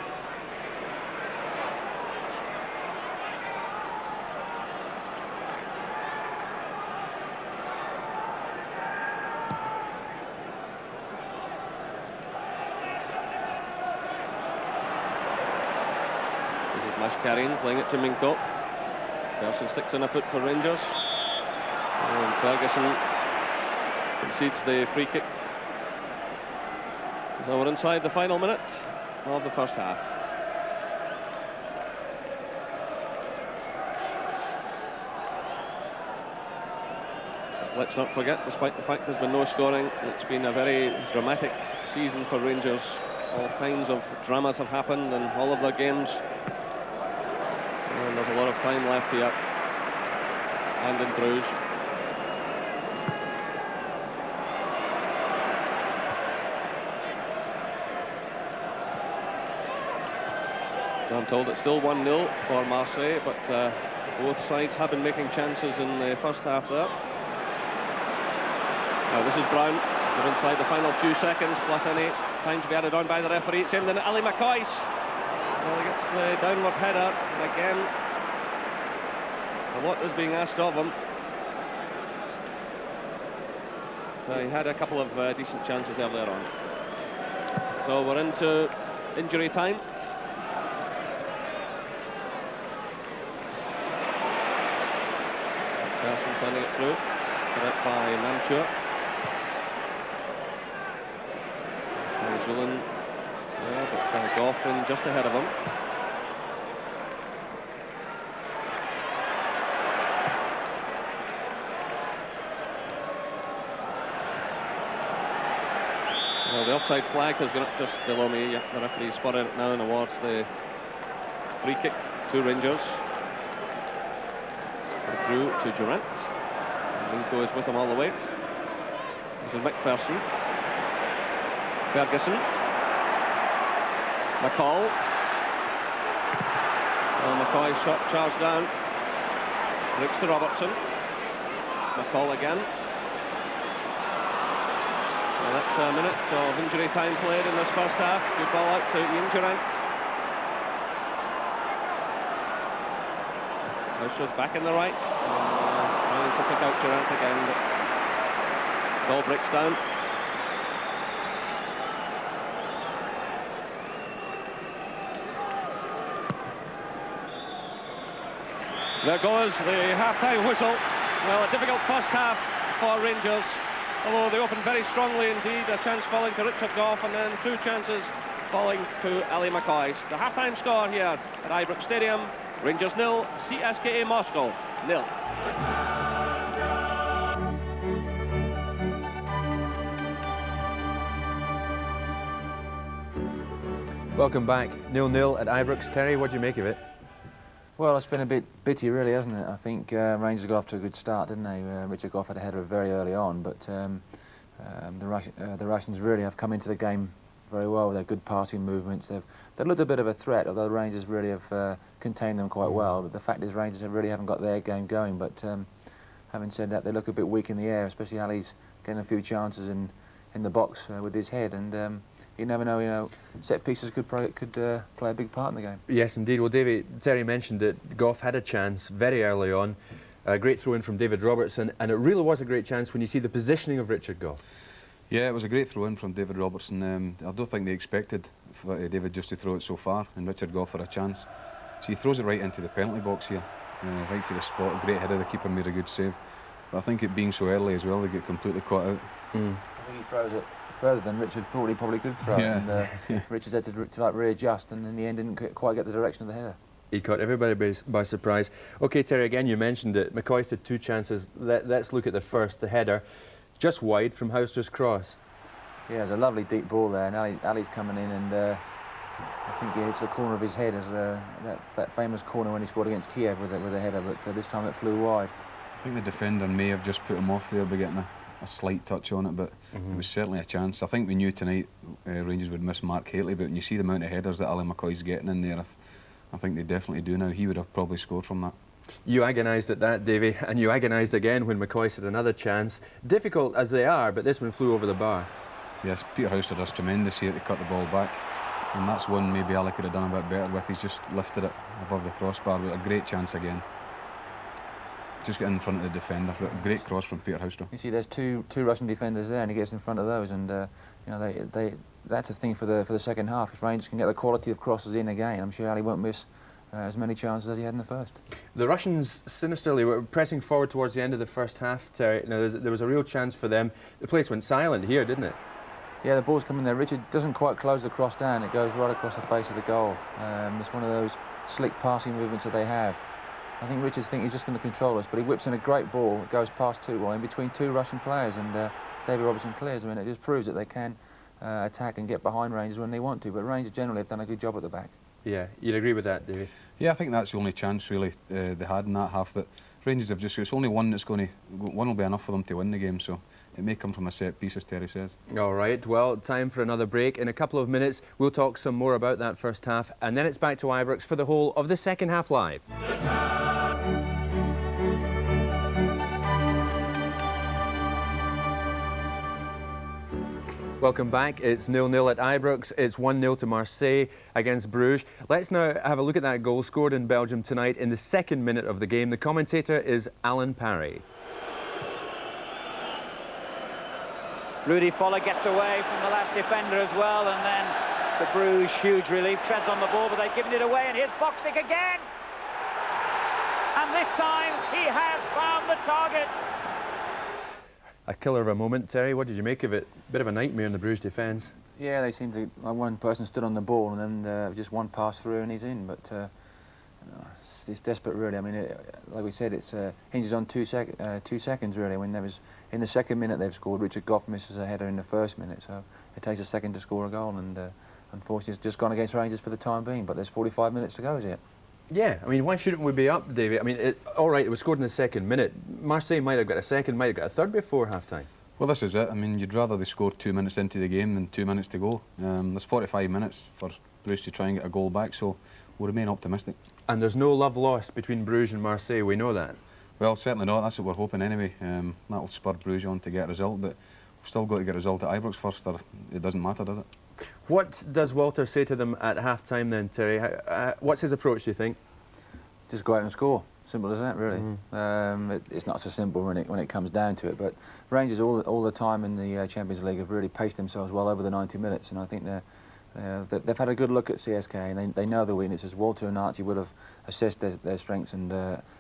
This is Mashkarin playing it to Minko. Persson sticks in a foot for Rangers. And Ferguson concedes the free kick. So we're inside the final minute of the first half. But let's not forget, despite the fact there's been no scoring, it's been a very dramatic season for Rangers. All kinds of dramas have happened in all of their games. And there's a lot of time left here. And in Bruges. So I'm told it's still 1-0 for Marseille, but both sides have been making chances in the first half there. Now this is Brown. We're inside the final few seconds, plus any time to be added on by the referee. It's in, then Ali McCoist. Well, he gets the downward header, and again, a lot is being asked of him. So he had a couple of decent chances earlier on. So we're into injury time. Persson sending it through, put out by Mantua. Zulin there, but Goff in just ahead of him. Well, the offside flag has gone up just below me. The referee spotted it now and awards the free kick to Rangers. Through to Durant. Minko is with him all the way. This is McPherson. Ferguson. McCall. Well, McCoy shot charged down. Breaks to Robertson. It's McCall again. Well, that's a minute of injury time played in this first half. Good ball out to Ian Durant. Houstra's back in the right, trying to pick out Durant again, but ball breaks down. There goes the half-time whistle. Well, a difficult first half for Rangers, although they opened very strongly indeed. A chance falling to Richard Goff, and then 2 chances falling to Ali McCoy. The half-time score here at Ibrox Stadium: Rangers 0, CSKA Moscow 0. Welcome back. 0-0 at Ibrox. Terry, what do you make of it? Well, it's been a bit bitty, really, hasn't it? I think Rangers got off to a good start, didn't they? Richard Gough had a header very early on, but the Russians really have come into the game very well with their good passing movements. They've looked a bit of a threat, although the Rangers really have contained them quite well. But the fact is, Rangers really haven't got their game going. But having said that, they look a bit weak in the air, especially Ali's getting a few chances in the box with his head, and you never know. You know, set pieces could play a big part in the game. Yes, indeed. Well, Terry mentioned that Gough had a chance very early on. A great throw in from David Robertson, and it really was a great chance when you see the positioning of Richard Gough. Yeah, it was a great throw in from David Robertson. I don't think they expected David just to throw it so far, and Richard Gough for a chance. So he throws it right into the penalty box here, right to the spot. A great header. The keeper made a good save. But I think it being so early as well, they get completely caught out. I think he throws it further than Richard thought he probably could throw. Yeah. And Richard had to like readjust, and in the end didn't quite get the direction of the header. He caught everybody by surprise. OK, Terry, again, you mentioned it. McCoist had 2 chances. Let's look at the first, the header. Just wide from Houster's cross. Yeah, there's a lovely deep ball there, and Ali's coming in, and I think he hits the corner of his head as that famous corner when he scored against Kiev with a header, but this time it flew wide. I think the defender may have just put him off there by getting a slight touch on it, but it was certainly a chance. I think we knew tonight Rangers would miss Mark Hateley, but when you see the amount of headers that Ali McCoist's getting in there, I think they definitely do now. He would have probably scored from that. You agonised at that, Davy, and you agonised again when McCoist had another chance. Difficult as they are, but this one flew over the bar. Yes, Peter Houster does tremendous here to cut the ball back, and that's one maybe Ali could have done a bit better with. He's just lifted it above the crossbar, but a great chance again. Just get in front of the defender, but a great cross from Peter Houster. You see, there's two Russian defenders there, and he gets in front of those, and you know that's a thing for the second half. If Rangers can get the quality of crosses in again, I'm sure Ali won't miss as many chances as he had in the first. The Russians sinisterly were pressing forward towards the end of the first half, Terry. Now, there was a real chance for them. The place went silent here, didn't it? Yeah, the ball's coming there. Richard doesn't quite close the cross down. It goes right across the face of the goal. It's one of those slick passing movements that they have. I think Richards thinks he's just going to control us, but he whips in a great ball. It goes past in between 2 Russian players, and David Robertson clears. I mean, it just proves that they can attack and get behind Rangers when they want to, but Rangers generally have done a good job at the back. Yeah, you'd agree with that, Davey? Yeah, I think that's the only chance really they had in that half, but Rangers have just, it's only one will be enough for them to win the game, so it may come from a set piece, as Terry says. All right, well, time for another break. In a couple of minutes, we'll talk some more about that first half, and then it's back to Ibrox for the whole of the second half live. Welcome back. It's 0-0 at Ibrox. It's 1-0 to Marseille against Bruges. Let's now have a look at that goal scored in Belgium tonight in the 2nd minute of the game. The commentator is Alan Parry. Rudy Foller gets away from the last defender as well, and then to Bruges, huge relief, treads on the ball, but they've given it away, and here's Boxic again. And this time he has found the target. A killer of a moment, Terry. What did you make of it? Bit of a nightmare in the Bruges defence. Yeah, they seem to. One person stood on the ball, and then just one pass through, and he's in. But it's desperate, really. I mean, like we said, it's hinges on 2 seconds, really. When there was in the 2nd minute they've scored. Richard Gough misses a header in the 1st minute, so it takes a second to score a goal, and unfortunately, it's just gone against Rangers for the time being. But there's 45 minutes to go, is it? Yeah, I mean, why shouldn't we be up, David? I mean, all right, it was scored in the 2nd minute. Marseille might have got a second, might have got a third before half-time. Well, this is it. I mean, you'd rather they scored 2 minutes into the game than 2 minutes to go. There's 45 minutes for Bruges to try and get a goal back, so we'll remain optimistic. And there's no love lost between Bruges and Marseille, we know that. Well, certainly not. That's what we're hoping anyway. That'll spur Bruges on to get a result, but we've still got to get a result at Ibrox first, or it doesn't matter, does it? What does Walter say to them at half-time then, Terry? What's his approach, do you think? Just go out and score. Simple as that, really. It's not so simple when it comes down to it, but Rangers all the time in the Champions League have really paced themselves well over the 90 minutes, and I think they've had a good look at CSKA, and they know their weaknesses. Walter and Archie would have assessed their strengths and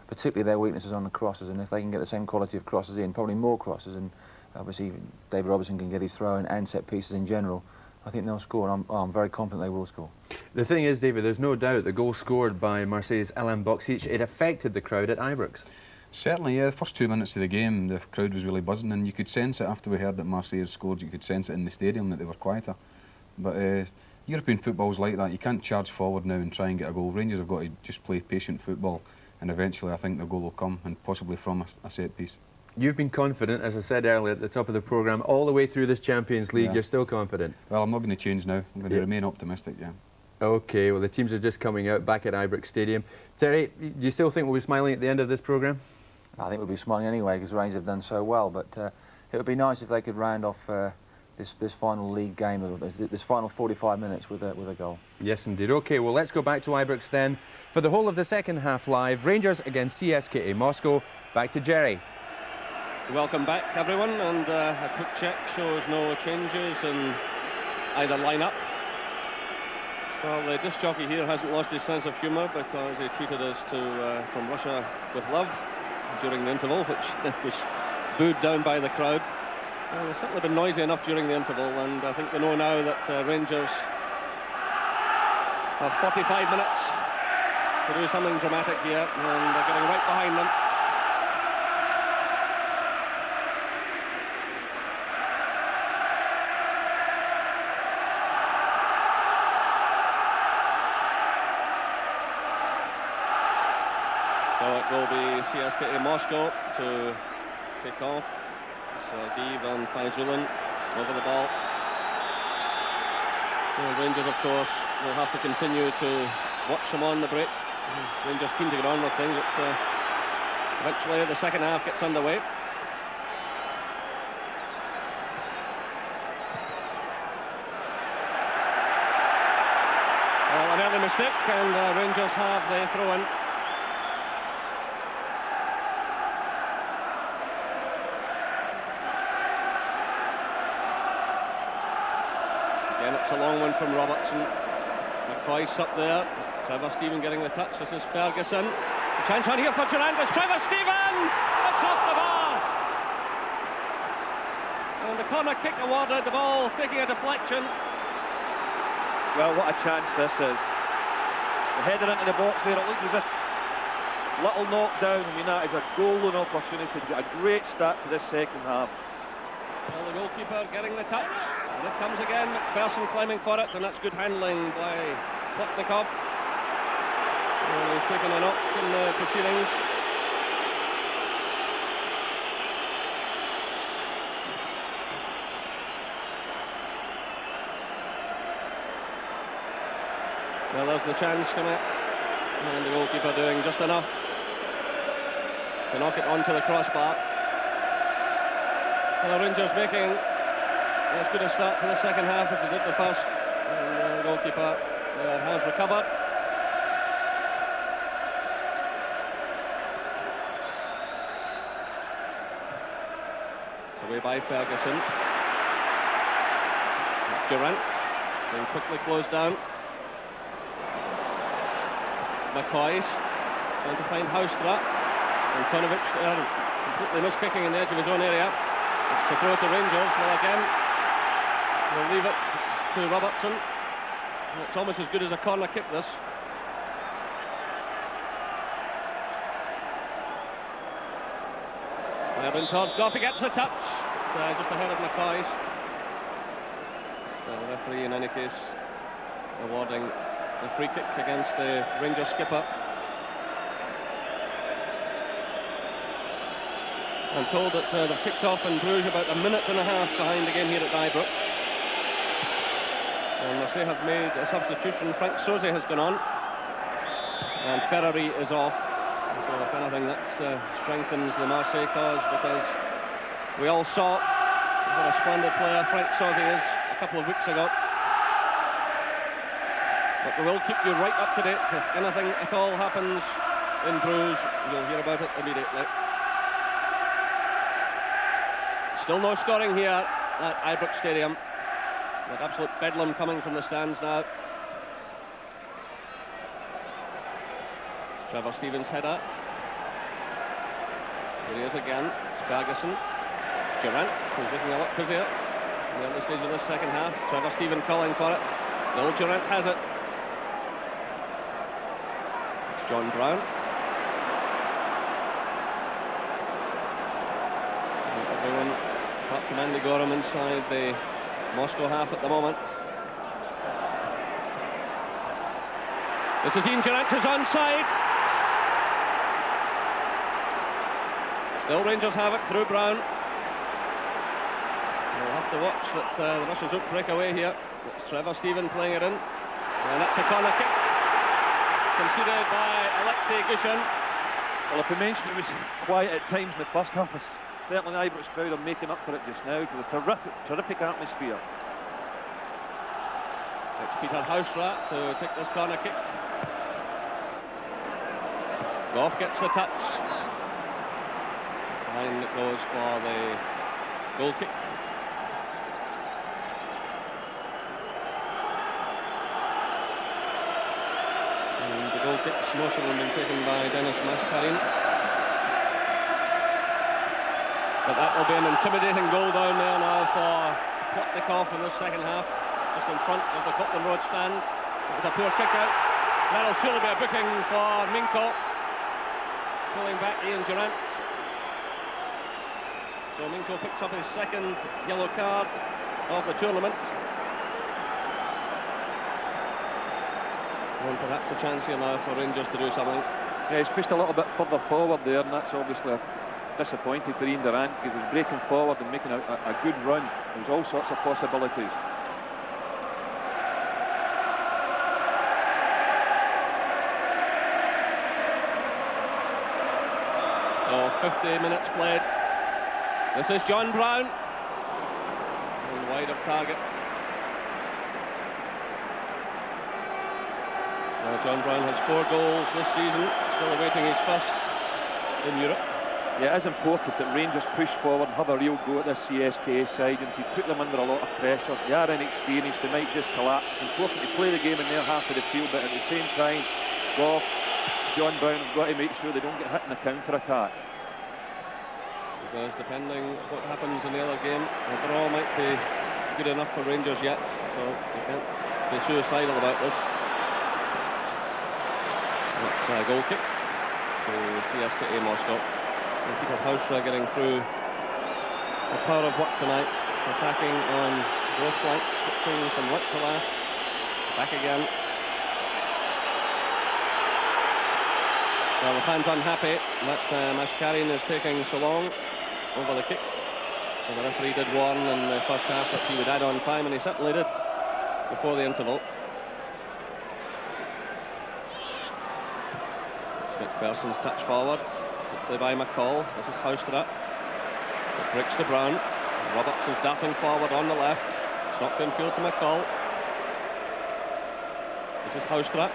particularly their weaknesses on the crosses, and if they can get the same quality of crosses in, probably more crosses, and obviously David Robertson can get his throw and set pieces in general, I think they'll score, and I'm very confident they will score. The thing is, David, there's no doubt the goal scored by Marseille's Alain Boxic, it affected the crowd at Ibrox. Certainly, yeah. The first 2 minutes of the game, the crowd was really buzzing, and you could sense it after we heard that Marseille had scored. You could sense it in the stadium that they were quieter. But European football's like that. You can't charge forward now and try and get a goal. Rangers have got to just play patient football, and eventually I think the goal will come, and possibly from a set piece. You've been confident, as I said earlier at the top of the programme, all the way through this Champions League. You're still confident? Well, I'm not going to change now. I'm going to remain optimistic, yeah. OK, well, the teams are just coming out back at Ibrox Stadium. Terry, do you still think we'll be smiling at the end of this programme? I think we'll be smiling anyway, because Rangers have done so well, but it would be nice if they could round off this final league game, this final 45 minutes with a goal. Yes, indeed. OK, well, let's go back to Ibrox then for the whole of the second half live. Rangers against CSKA Moscow. Back to Jerry. Welcome back, everyone, and a quick check shows no changes in either lineup. Well, the disc jockey here hasn't lost his sense of humour, because he treated us to From Russia with Love during the interval, which was booed down by the crowd. Well, it's certainly been noisy enough during the interval, and I think we know now that Rangers have 45 minutes to do something dramatic here, and they're getting right behind them. So it will be CSKA Moscow to kick off. Sergei van Faizulen over the ball. Well, Rangers, of course, will have to continue to watch them on the break. Rangers keen to get on with things, but eventually the second half gets underway. Well, an early mistake, and Rangers have the throw-in. It's a long one from Robertson. McCoy's up there. Trevor Stephen getting the touch. This is Ferguson. A chance on here for Durandis. Trevor Stephen! It's off the bar! And the corner kick awarded. The ball taking a deflection. Well, what a chance this is. The header into the box there. It looked as if little knockdown. I mean, that is a golden opportunity to get a great start to this second half. Well, the goalkeeper getting the touch. And it comes again. McPherson climbing for it, and that's good handling by Plotnikov. Well, he's taken a knock in the proceedings. Well, there's the chance coming, and the goalkeeper doing just enough to knock it onto the crossbar. Well, Rangers making as good a start to the second half as they did the first, and the goalkeeper has recovered. It's away by Ferguson. Durant being quickly closed down. McCoist trying to find Houstra. Antonovic completely miskicking in the edge of his own area. It's a throw to Rangers. Well, again, we'll leave it to Robertson. It's almost as good as a corner kick, this. Firing towards Goff, he gets the touch. But, just ahead of McCoist. So the referee, in any case, awarding the free kick against the Rangers skipper. I'm told that they've kicked off in Bruges about a minute and a half behind the game here at Ibrox. And they have made a substitution. Frank Soze has gone on, and Ferrari is off. So if anything, that strengthens the Marseille cause, because we all saw what a splendid player Frank Soze is a couple of weeks ago. But we will keep you right up to date. If anything at all happens in Bruges, you'll hear about it immediately. Still no scoring here at Ibrox Stadium. That absolute bedlam coming from the stands now. Trevor Stevens' header. Here he is again. It's Ferguson. Durant, who's looking a lot busier in the early stage of this second half. Trevor Stephen calling for it. Still Durant has it. It's John Brown. Everyone, apart from Andy Gorham, inside the Moscow half at the moment. This is Ian Durant who's onside. Still Rangers have it through Brown. We'll have to watch that the Russians don't break away here. It's Trevor Stephen playing it in. And that's a corner kick. Conceded by Alexei Gushin. Well, if we mentioned it was quiet at times in the first half, certainly the Ibrox crowd are making up for it just now with a terrific atmosphere. It's Peter Hausra to take this corner kick. Goff gets the touch. And it goes for the goal kick. And the goal kicks, most of them been taken by Dennis Mashkarin. But that will be an intimidating goal down there now for Plotnikov in the second half, just in front of the Copland Road stand. It was a poor kick out. That'll surely be a booking for Minko. Pulling back Ian Durant. So Minko picks up his second yellow card of the tournament. And perhaps a chance here now for Rangers to do something. Yeah, he's pushed a little bit further forward there, and that's obviously disappointing for Ian Durant, because he was breaking forward and making a good run. There's all sorts of possibilities. So 50 minutes played. This is John Brown, and wide of target. So John Brown has 4 goals this season, still awaiting his first in Europe. Yeah, it is important that Rangers push forward and have a real go at this CSKA side, and if you put them under a lot of pressure, they are inexperienced, they might just collapse. It's important to play the game in their half of the field, but at the same time, Goff, John Brown have got to make sure they don't get hit in the counter-attack. Because depending what happens in the other game, the draw might be good enough for Rangers yet, so you can't be suicidal about this. It's a goal kick to CSKA Moscow. And Peter Hausra getting through the power of work tonight, attacking on both flanks, switching from right to left, back again. Well, the fans unhappy that Mashkarin is taking so long over the kick. Well, the referee did warn in the first half that he would add on time, and he certainly did before the interval. It's McPherson's touch forward, play by McCall. This is Haustra. It breaks to Brown. Robertson's darting forward on the left. It's knocked infield to McCall. This is Haustra.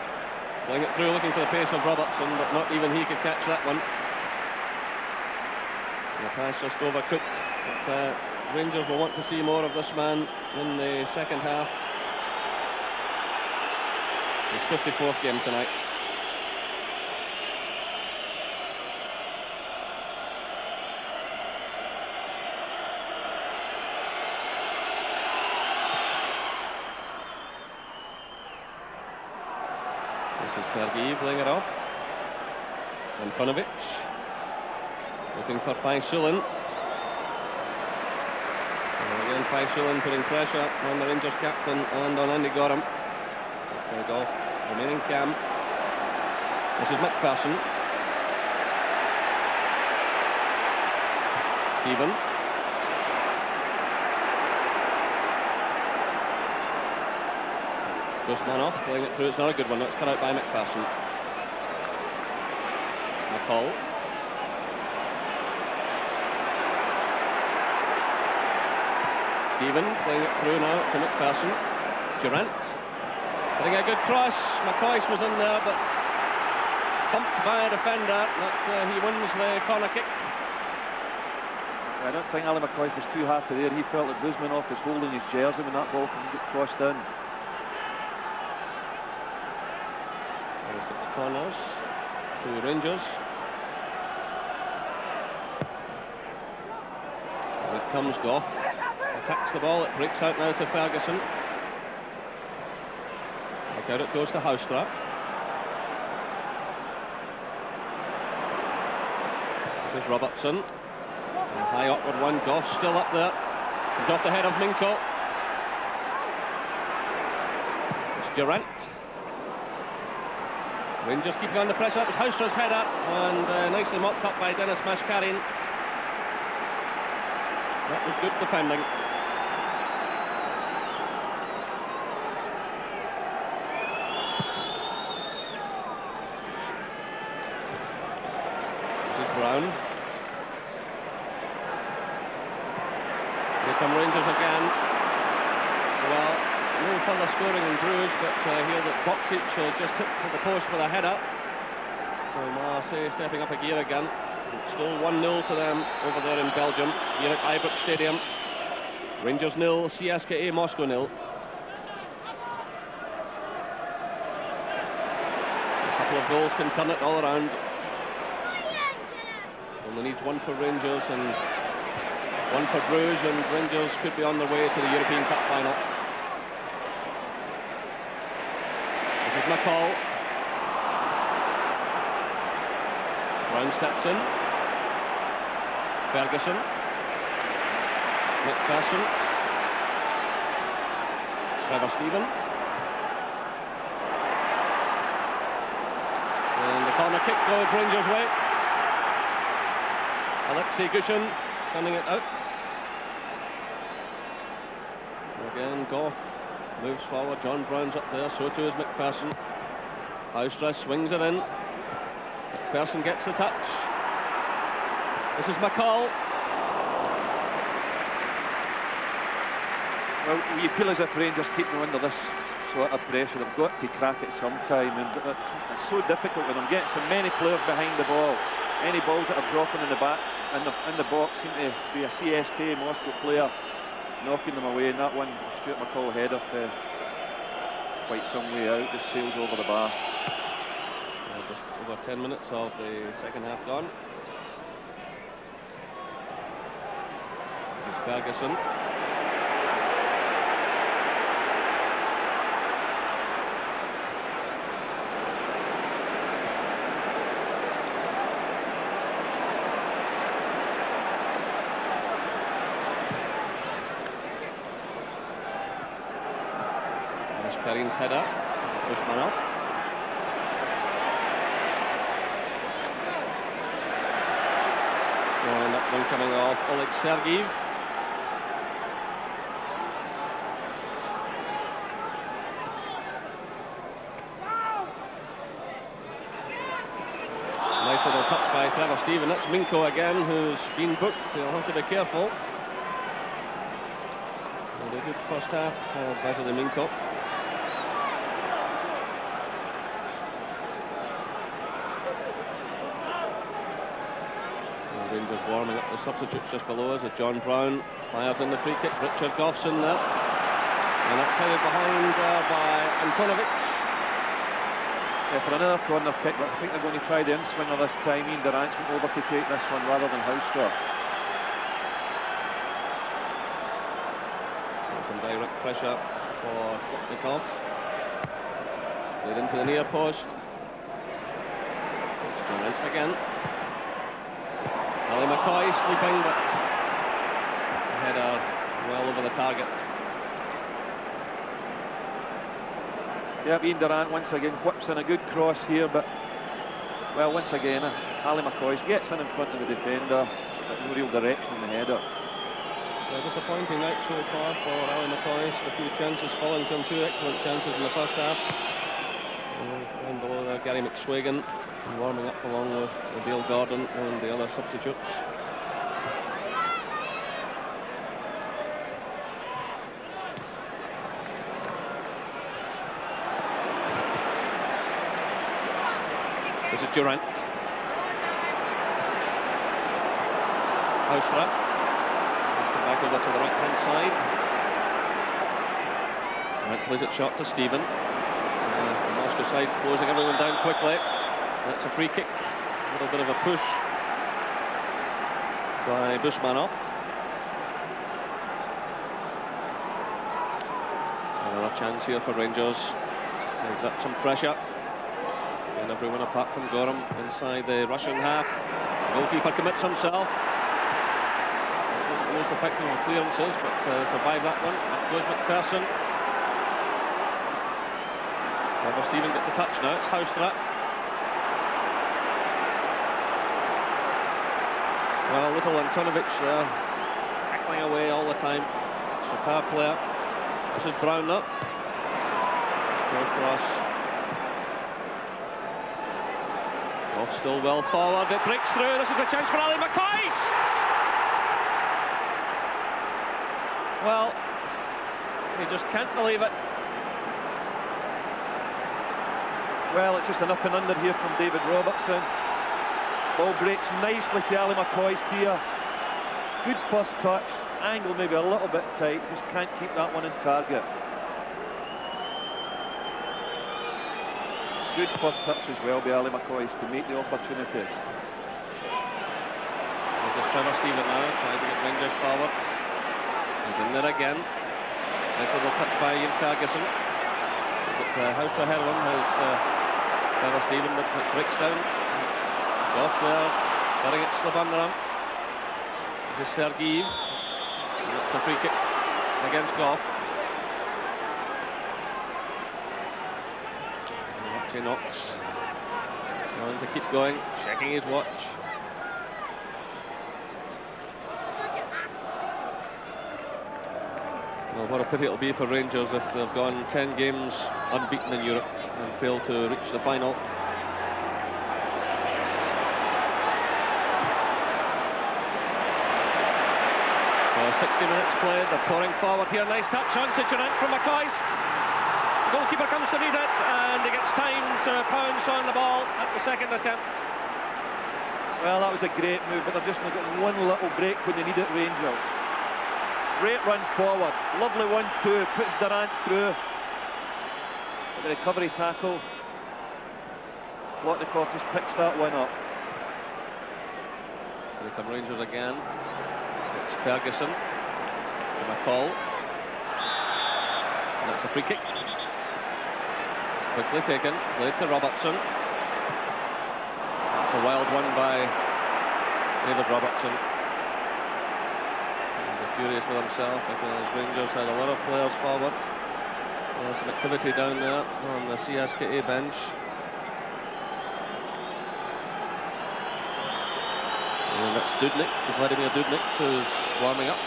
Playing it through, looking for the pace of Robertson, but not even he could catch that one. The pass just overcooked, but Rangers will want to see more of this man in the second half. His 54th game tonight. This is Sergei playing it off. It's Antonovic. Looking for Faisulin. And again, Faisulin putting pressure on the Rangers captain and on Andy Gorham. Goff remaining calm. This is McPherson. Stephen. Gusmanov playing it through. It's not a good one. It's cut out by McPherson. McCall. Stephen playing it through now to McPherson. Durant getting a good cross. McCoyce was in there, but bumped by a defender. That he wins the corner kick. I don't think Ali McCoyce was too happy there. He felt that Guzmanov was holding his jersey when that ball can get crossed in. So 6 corners to Rangers. Here comes Goff. Attacks the ball, it breaks out now to Ferguson. Look out, it goes to Haustra. This is Robertson. And high upward one, Goff still up there. Comes off the head of Minko. It's Durant. Rangers keeping on the pressure. It was Houstra's header and nicely mopped up by Dennis Mashkarin. That was good defending. This is Brown. Here come Rangers again. Well, no further scoring in Bruges, but here that Boxic has just hit to the post with a header. So Marseille stepping up a gear again. It's still 1-0 to them over there in Belgium, here at Ibrox Stadium. Rangers 0, CSKA Moscow 0. A couple of goals can turn it all around. Only needs one for Rangers and one for Bruges, and Rangers could be on their way to the European Cup final. This is McCall. Brown steps in. Ferguson. McPherson. Trevor Stephen. And the corner kick goes Rangers' way. Alexei Gushin sending it out. Again, Goff moves forward. John Brown's up there, so too is McPherson. Houstra swings it in. McPherson gets the touch. This is McCall. Well, you feel as if Rangers keep them under this sort of pressure. They've got to crack it sometime, and it's so difficult when I'm getting so many players behind the ball. Any balls that are dropping in the back, in the box, seem to be a CSKA Moscow player knocking them away. And that one, Stuart McCall header, quite some way out, just sails over the bar. Just over 10 minutes of the second half gone. This is Ferguson. Karim's header, Usman off. And that one coming off Oleg Sergeyev. Nice little touch by Trevor Stephen. That's Minko again, who's been booked. He'll have to be careful. And a good first half for Vasily Minko. Rangers warming up the substitutes just below us as John Brown fires in the free kick. Richard Goff's in there. And that's headed behind by Antonovic. Yeah, for another corner kick, but I think they're going to try the in-swinger this time. Ian Durrant's went over to take this one rather than Houstra. So some direct pressure for Klopnikov. Played into the near post. It's Durrant again. Ali McCoy sleeping, but the header well over the target. Yeah, Ian Durrant once again whips in a good cross here, but, well, once again, Ali McCoy gets in front of the defender, but no real direction in the header. So a disappointing night so far for Ali McCoy. A few chances falling to him, 2 excellent chances in the first half. And below there, Gary McSwagan warming up along with Dale Gordon and the other substitutes. This is Durrant. Houstra. Let's come back over to the right-hand side. Durrant plays it short to Stephen. The Moscow side closing everyone down quickly. That's a free kick. A little bit of a push by Bushmanov. So another chance here for Rangers. Gives up some pressure. And everyone apart from Gorham inside the Russian half. The goalkeeper commits himself. It wasn't the most effective of clearances, but survived that one. Up goes McPherson. Trevor Stephen get the touch now. It's Houstra. Well, little Antonovic there, tackling away all the time. Superb player. This is Brown up. Good cross. Off still well forward, it breaks through. This is a chance for Ali McCoist. Well, he just can't believe it. Well, it's just an up and under here from David Robertson. Ball breaks nicely to Ali McCoist here. Good first touch, angle maybe a little bit tight, just can't keep that one in target. Good first touch as well by Ali McCoist to make the opportunity. This is Trevor Stephen now, trying to get Rangers forward. He's in there again. Nice little touch by Ian Ferguson. But House ahead of him has Trevor Stephen, but it breaks down. Off there, letting it slip under him. This is Sergeev. It's a free kick against Goff. Archie Knox trying to keep going, checking his watch. Well, what a pity it'll be for Rangers if they've gone 10 games unbeaten in Europe and failed to reach the final. So 60 minutes played, they're pouring forward here. Nice touch on to Durant from McCoist. The goalkeeper comes to meet it and he gets time to pounce on the ball at the second attempt. Well, that was a great move, but they've just got one little break when they need it, Rangers. Great run forward, lovely 1-2, puts Durant through. But the recovery tackle, Plotnikov just picks that one up. Here come Rangers again. It's Ferguson to McCall. And it's a free kick. It's quickly taken, played to Robertson. It's a wild one by David Robertson. Furious with himself because Rangers had a lot of players forward. There's some activity down there on the CSKA bench. And that's Dudnik, Vladimir Dudnik, who's warming up.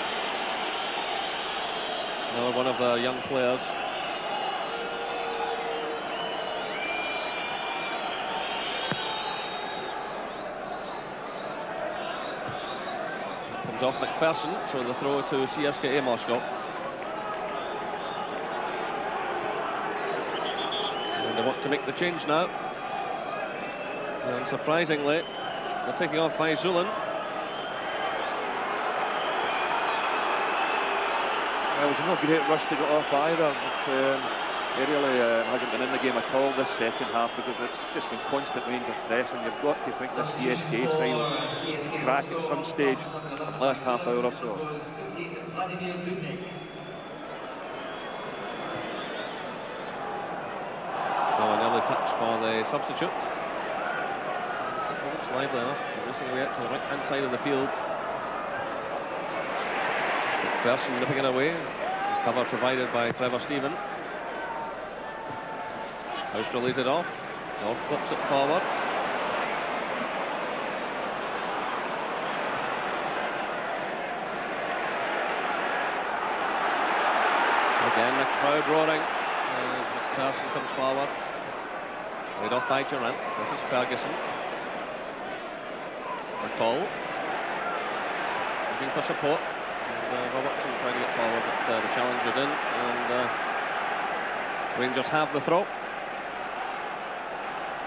Another one of the young players. Off McPherson, so the throw to CSKA Moscow. And they want to make the change now. And surprisingly, they're taking off Faizulin. Well, it was no great rush to get off either, but he really hasn't been in the game at all this second half because it's just been constant Rangers pressing. You've got to think the CSKA side will crack at some stage in the last half hour or so. So an early touch for the substitute. It looks lively enough, racing away out to the right hand side of the field. McPherson nipping it away. Cover provided by Trevor Stephen. House releases it off. Off clips it forward. Again, the crowd roaring as McPherson comes forward. Laid off by Durant. This is Ferguson. McCall looking for support. And Robertson trying to get forward, but the challenge was in. And Rangers have the throw.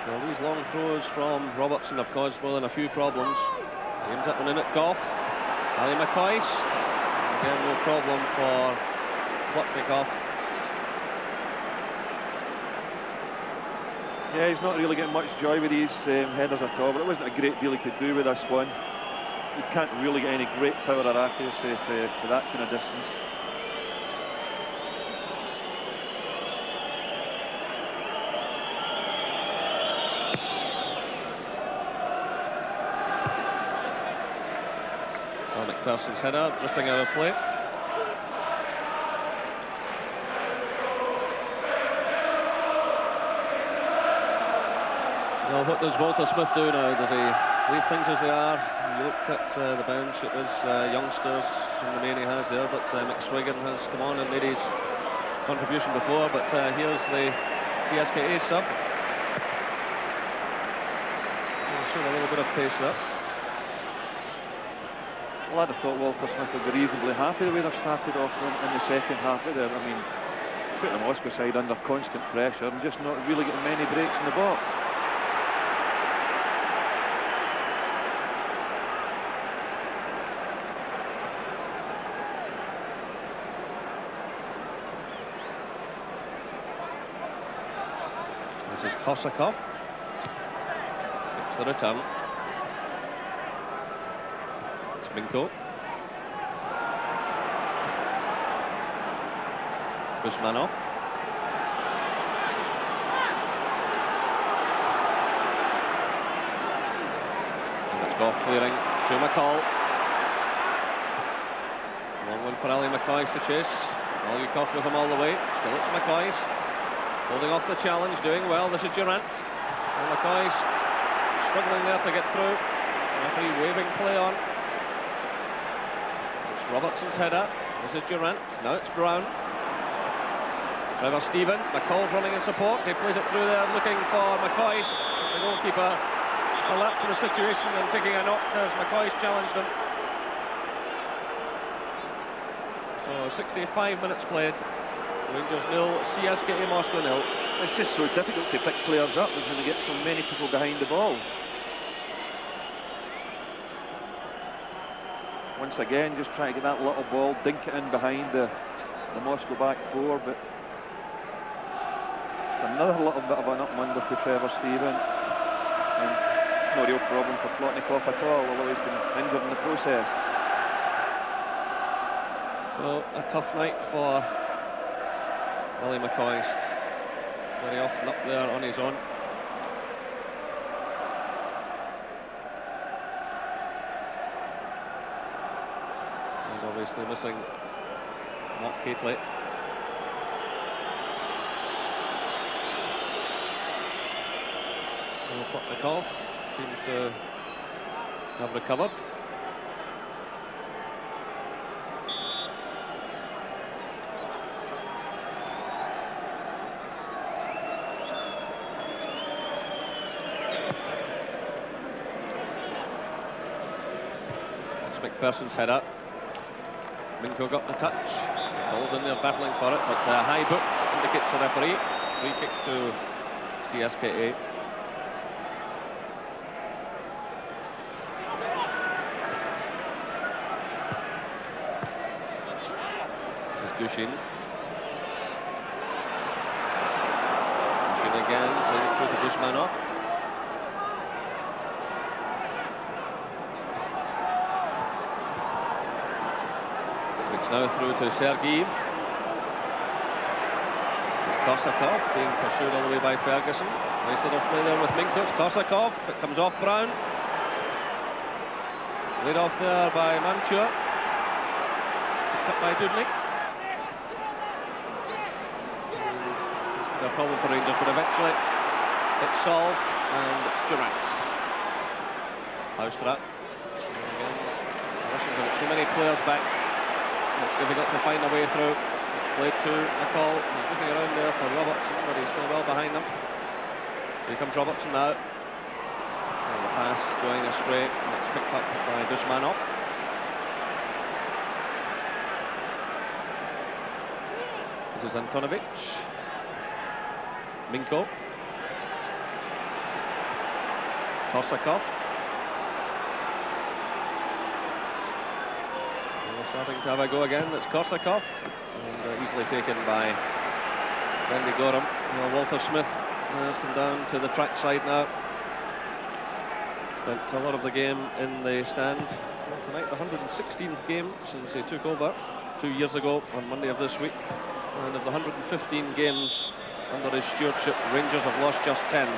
Well, these long throws from Robertson have caused more than a few problems. He aims that one in at Goff. Ali McCoist. Again, no problem for Plotnikov. Yeah, he's not really getting much joy with these headers at all, but it wasn't a great deal he could do with this one. You can't really get any great power or accuracy for that kind of distance. McPherson's header drifting out of play. Well, what does Walter Smith do now? Does he leave things as they are. You look at the bench, it is youngsters in the main he has there, but McSwiggan has come on and made his contribution before, but here's the CSKA sub. Showing a little bit of pace there. Well, I'd have thought Walter Smith would be reasonably happy the way they've started off in the second half of there. I mean, put the Moscow side under constant pressure and just not really getting many breaks in the box. This is Korsakov. Takes the return. It's Minko. Guzmanov. And it's Goff clearing to McCall. Long one for Ali McCoist to chase. Olyukov with him all the way. Still it's McCoist. Holding off the challenge, doing well. This is Durant. And McCoist struggling there to get through. Referee waving play on. It's Robertson's header. This is Durant. Now it's Brown. Trevor Stephen. McCall's running in support. He plays it through there, looking for McCoist. The goalkeeper alert to the situation and taking a knock as McCoist challenged him. So 65 minutes played. Rangers 0, CSKA Moscow 0. It's just so difficult to pick players up when you get so many people behind the ball. Once again, just trying to get that little ball, dink it in behind the Moscow back four, but it's another little bit of an up-munder for Trevor Stephen. And no real problem for Plotnikov at all, although he's been injured in the process. So a tough night for Ali McCoist, very often up there on his own. And obviously missing Mark Catley. Plotnikov seems to have recovered. McPherson's header. Minko got the touch. Ball's in there battling for it, but high boot indicates the referee. Free kick to CSKA. This is Dushin. Dushin again, playing it through to Guzmanov. Now through to Sergeev. It's Korsakov being pursued all the way by Ferguson. Nice little play there with Minko. It's Korsakov. It comes off Brown. Laid off there by Mantua. Picked up by Dudnik. It's been a problem for Rangers, but eventually it's solved and it's Durant. Haustrap. Again, Russians have got so many players back. It's difficult to find a way through. It's played to McCall. He's looking around there for Robertson, but he's still well behind them. Here comes Robertson now. So the pass going astray, and it's picked up by Guzmanov. This is Antonovic. Minko. Korsakov. Starting to have a go again. It's Korsakov, and easily taken by Randy Gorham. Walter Smith has come down to the track side now. Spent a lot of the game in the stand. Well, tonight, the 116th game since he took over 2 years ago on Monday of this week. And of the 115 games under his stewardship, Rangers have lost just 10.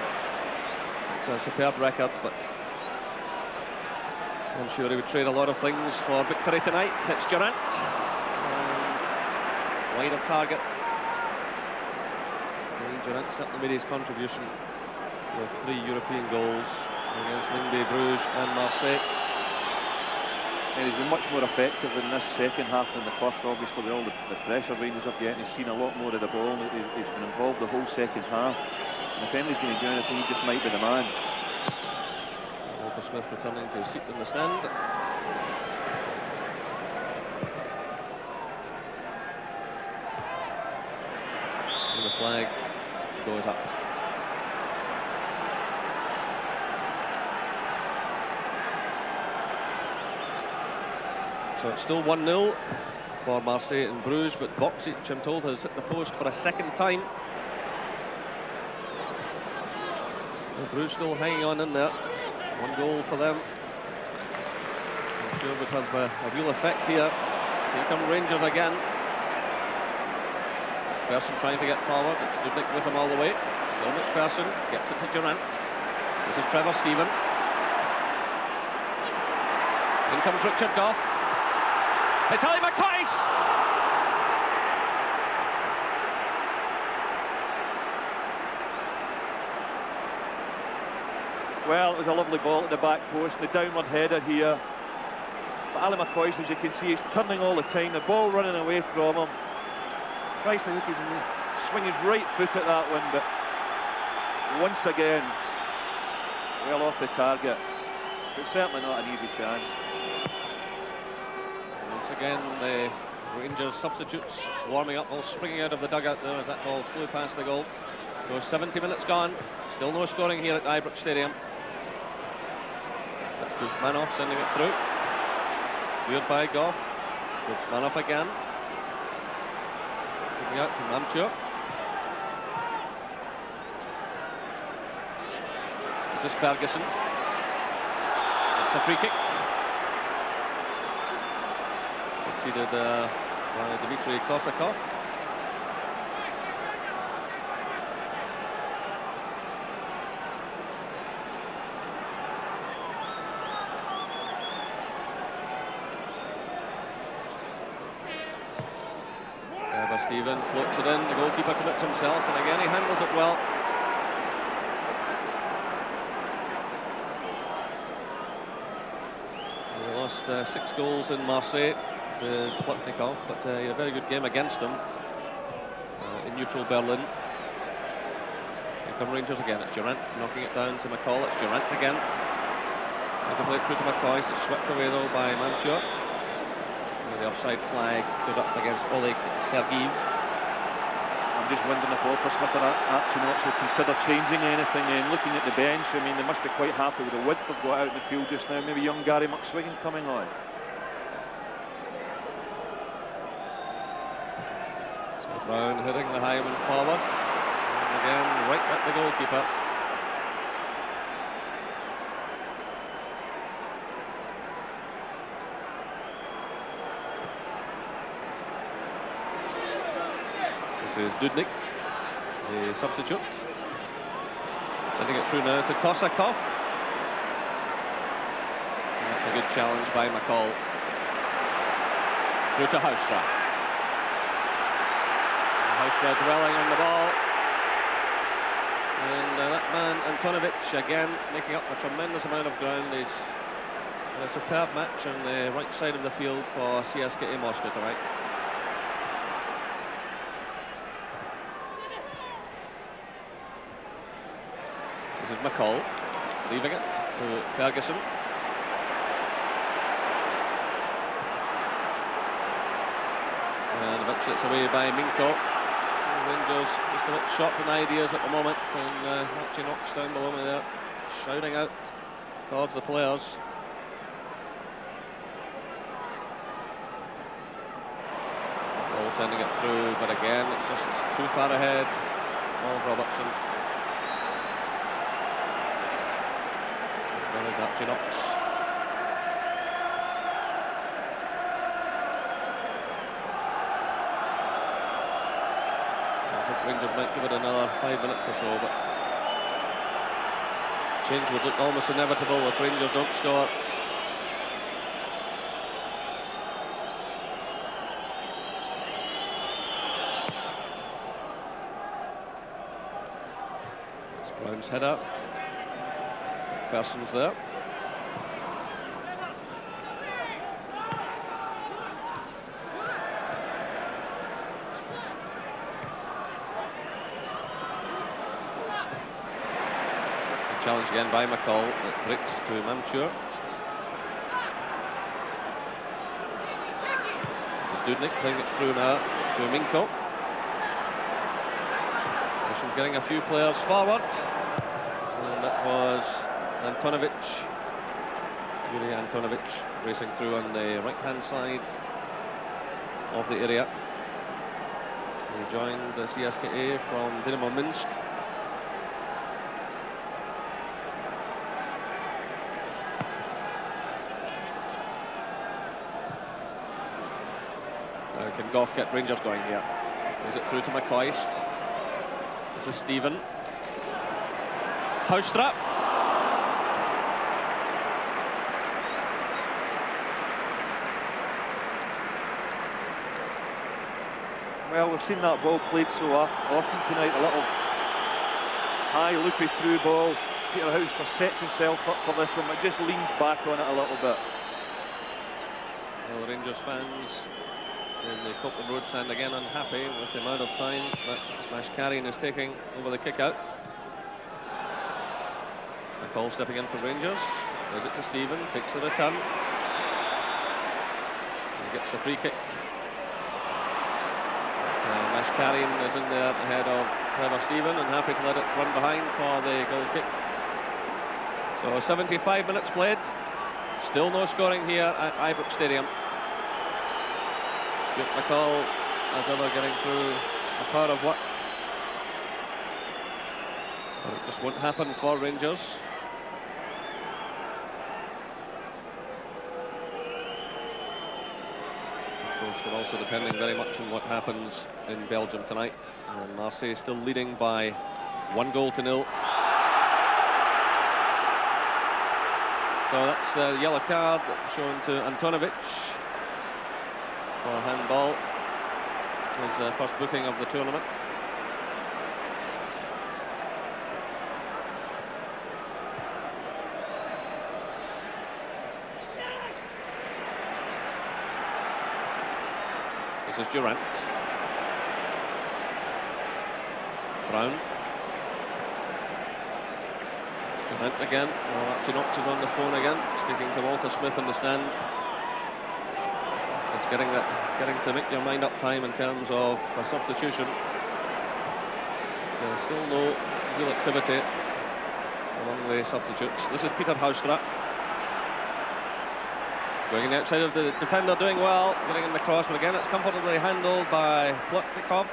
It's a superb record, but I'm sure he would trade a lot of things for victory tonight. It's Durant, and wide of target. Durant certainly made his contribution with 3 European goals against Lyngby, Bruges and Marseille. And he's been much more effective in this second half than the first, obviously, with all the pressure Rangers are getting. He's seen a lot more of the ball, and he's been involved the whole second half. And if Emery's going to do anything, he just might be the man. Walter Smith returning to his seat in the stand. And the flag goes up. So it's still 1-0 for Marseille and Bruges, but Boxic, I'm told, has hit the post for a second time. And Bruges still hanging on in there. 1 goal for them. I'm sure would have a real effect here. Here come Rangers again. McPherson trying to get forward. It's Dubnik with him all the way. Still McPherson gets it to Durant. This is Trevor Stephen. In comes Richard Goff. It's Ali McCoist! Well, it was a lovely ball at the back post, the downward header here. But Ali McCoist, as you can see, he's turning all the time, the ball running away from him. Tries to swing his right foot at that one, but once again, well off the target. But certainly not an easy chance. Once again, the Rangers substitutes warming up, all springing out of the dugout there as that ball flew past the goal. So 70 minutes gone, still no scoring here at Ibrox Stadium. That's Guzmanov sending it through. Cleared by Goff. Guzmanov again. Giving out to Mamchuk. This is Ferguson. It's a free kick. Conceded by Dmitry Korsakov. Stephen floats it in, the goalkeeper commits himself, and again he handles it well. They lost 6 goals in Marseille with Plotnikov, but he had a very good game against them in neutral Berlin. Here come Rangers again. It's Durant knocking it down to McCall. It's Durant again. Trying to play it through to McCoy. It's swept away though by Mamchuk. The offside flag goes up against Oleg Sergeyev. I'm just wondering if Walter Smith are actually not to consider changing anything. And looking at the bench, I mean, they must be quite happy with the width they've got out in the field just now. Maybe young Gary McSwiggan coming on. So Brown hitting the high one forward. And again, right at the goalkeeper. This is Dudnik, the substitute. Sending it through now to Korsakov. And that's a good challenge by McCall. Through to Haustra. Haustra dwelling on the ball. And that man, Antonovic, again making up a tremendous amount of ground. He's had a superb match on the right side of the field for CSKA Moscow tonight. This is McCall, leaving it to Ferguson. And eventually it's away by Minko. Rangers just a bit short in ideas at the moment, and actually knocks down below me there, shouting out towards the players. Ball sending it through, but again it's just too far ahead of Robertson. There is Archie Knox. I think Rangers might give it another 5 minutes or so, but change would look almost inevitable if Rangers don't score. It's Brown's header. McPherson's there. Challenge again by McCall. It breaks to Mamchur. Dudnik playing it through now to Minko. She's getting a few players forward. And that was Antonovic. Yuri Antonovic racing through on the right-hand side of the area. He joined the CSKA from Dynamo Minsk. Can Goff get Rangers going here? Is it through to McCoist? This is Stephen. Houstrap. Well, we've seen that ball played so often tonight, a little high loopy through ball. Peter Houstra sets himself up for this one, but just leans back on it a little bit. Well, the Rangers fans in the Copeland Road stand again unhappy with the amount of time that Mashkarian is taking over the kick out. McCall stepping in for Rangers. Gives it to Stephen, takes the return. He gets a free kick. Mashkarian is in there ahead of Trevor Stephen and happy to let it run behind for the goal kick. So 75 minutes played. Still no scoring here at Ibrox Stadium. Stuart McCall, as ever, getting through a power of work. But it just won't happen for Rangers. Of course, they're also depending very much on what happens in Belgium tonight. And Marseille still leading by 1-0. So that's a yellow card shown to Antonovic for handball. His first booking of the tournament. This is Durant. Brown. Durant again. Well, Archie Knox is on the phone again, speaking to Walter Smith in the stand. It's getting to make your mind up time in terms of a substitution. There's still no real activity among the substitutes. This is Peter Houstra. Going in the outside of the defender, doing well, getting in the cross, but again it's comfortably handled by Plotnikov.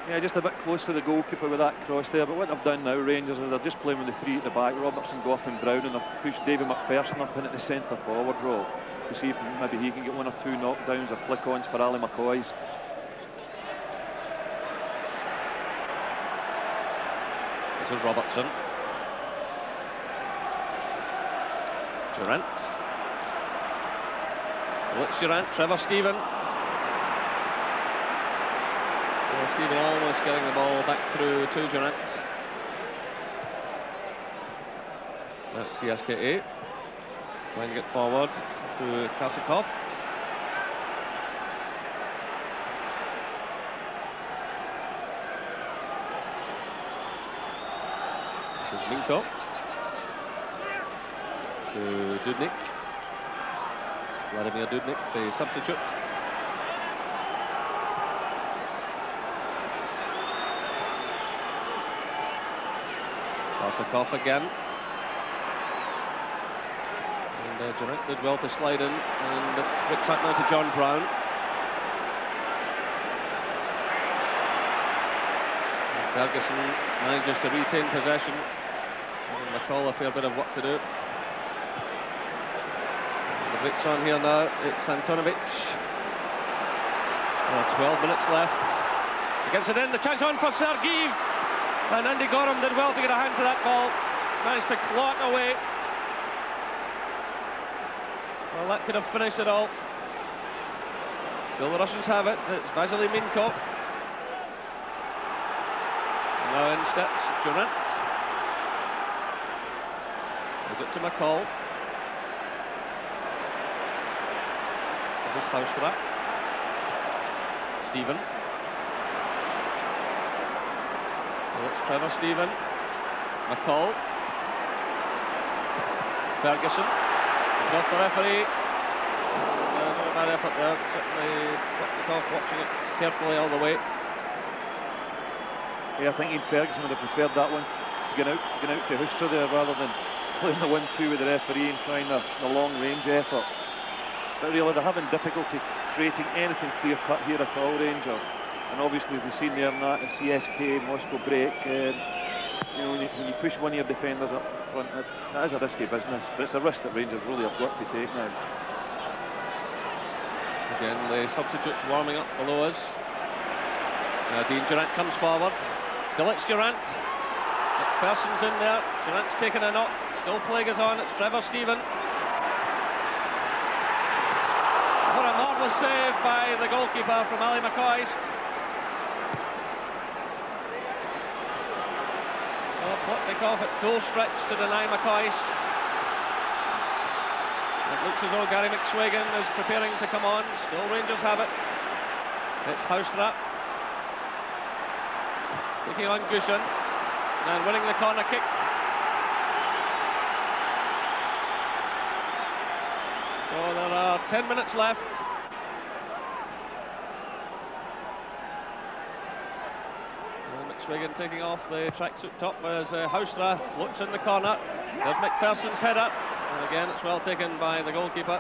Yeah, just a bit close to the goalkeeper with that cross there, but what they've done now, Rangers, is they're just playing with the three at the back, Robertson, Goff and Brown, and they've pushed David McPherson up in at the centre forward role to see if maybe he can get one or two knockdowns or flick-ons for Ali McCoist. This is Robertson. Durant. Still it's Durant, Trevor Stephen. Stephen almost getting the ball back through to Durant. That's CSKA. Trying to get forward to Kasakov. This is Minko. To Dudnik. Vladimir Dudnik, the substitute. Kasakov again. And Durant did well to slide in, and it's picked up now to John Brown. And Ferguson manages to retain possession. And McCall a fair bit of work to do. And the break's on here now. It's Antonovic. 12 minutes left. He gets it in. The chance on for Sergeev. And Andy Gorham did well to get a hand to that ball. Managed to claw it away. Well, that could have finished it all. Still the Russians have it. It's Vasily Minko. And now in steps Durant. Gives it to McCall. This is Houstra. Stephen. Still it's Trevor Stephen. McCall. Ferguson. Comes off the referee. Not a bad effort there. Certainly Plotnikov watching it carefully all the way. Yeah, I think Ferguson would have preferred that one to get out to Houstra there rather than playing the 1-2 with the referee and trying the long-range effort. But really, they're having difficulty creating anything clear-cut here at all, Rangers. And obviously, we've seen there in that CSKA Moscow break. You know, when you push one of your defenders up front, that is a risky business. But it's a risk that Rangers really have got to take now. Again, the substitutes warming up below us. As Ian Durrant comes forward. Still it's Durrant. McPherson's in there. Durrant's taken a knock. Still plague is on. It's Trevor Stephen. What a marvellous save by the goalkeeper from Ali McCoist. Well, Plotnikov at full stretch to deny McCoist. It looks as though Gary McSwagan is preparing to come on. Still Rangers have it. It's Houstra. Taking on Gushin. And winning the corner kick. So there are 10 minutes left. And McSwagan taking off the tracksuit top as Houstra floats in the corner. There's McPherson's header. And again, it's well taken by the goalkeeper.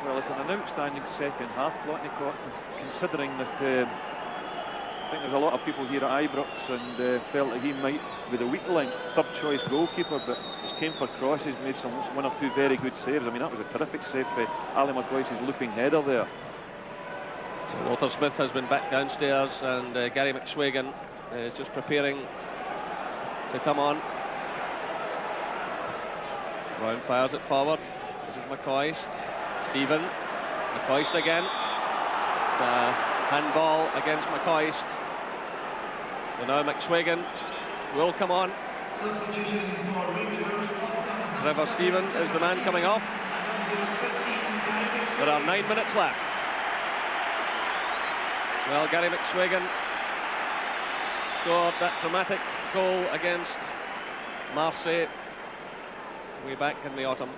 Well, it's an outstanding second half, Plotnikov, considering that I think there's a lot of people here at Ibrox and felt that he might be the weak link, third choice goalkeeper, but just came for crosses, made one or two very good saves. I mean, that was a terrific save for Ali McCoist's looping header there. So Walter Smith has been back downstairs and Gary McSwagan is just preparing to come on. Brown fires it forward. This is McCoist. Stephen. McCoist again. It's a handball against McCoist. So now McSwagan will come on. Trevor Stephen is the man coming off. There are 9 minutes left. Well, Gary McSwagan scored that dramatic goal against Marseille way back in the autumn.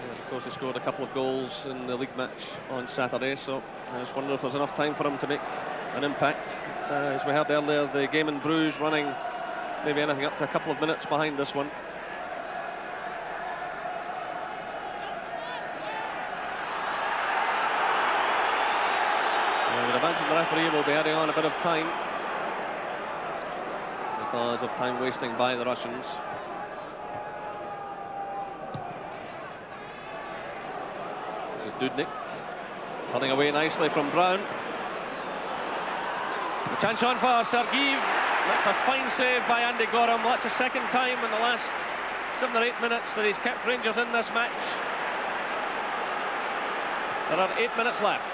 And of course, he scored a couple of goals in the league match on Saturday, so I just wonder if there's enough time for him to make an impact. But, as we heard earlier, the game in Bruges running maybe anything up to a couple of minutes behind this one. I would imagine the referee will be adding on a bit of time because of time wasting by the Russians. This is Dudnik turning away nicely from Brown. The chance on for Sergeev. That's a fine save by Andy Gorham. That's the second time in the last 7 or 8 minutes that he's kept Rangers in this match. There are 8 minutes left.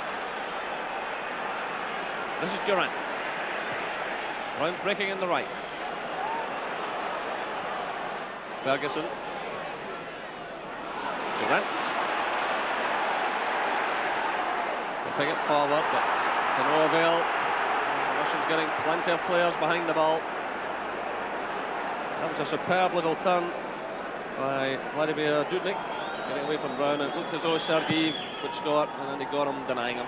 This is Durrant. Brown's breaking in the right. Ferguson. Durrant. Flipping it forward, but to no avail. The Russians getting plenty of players behind the ball. That was a superb little turn by Vladimir Dudnik, getting away from Brown. It looked as though Sergeev would score, and Andy Gorham denying him.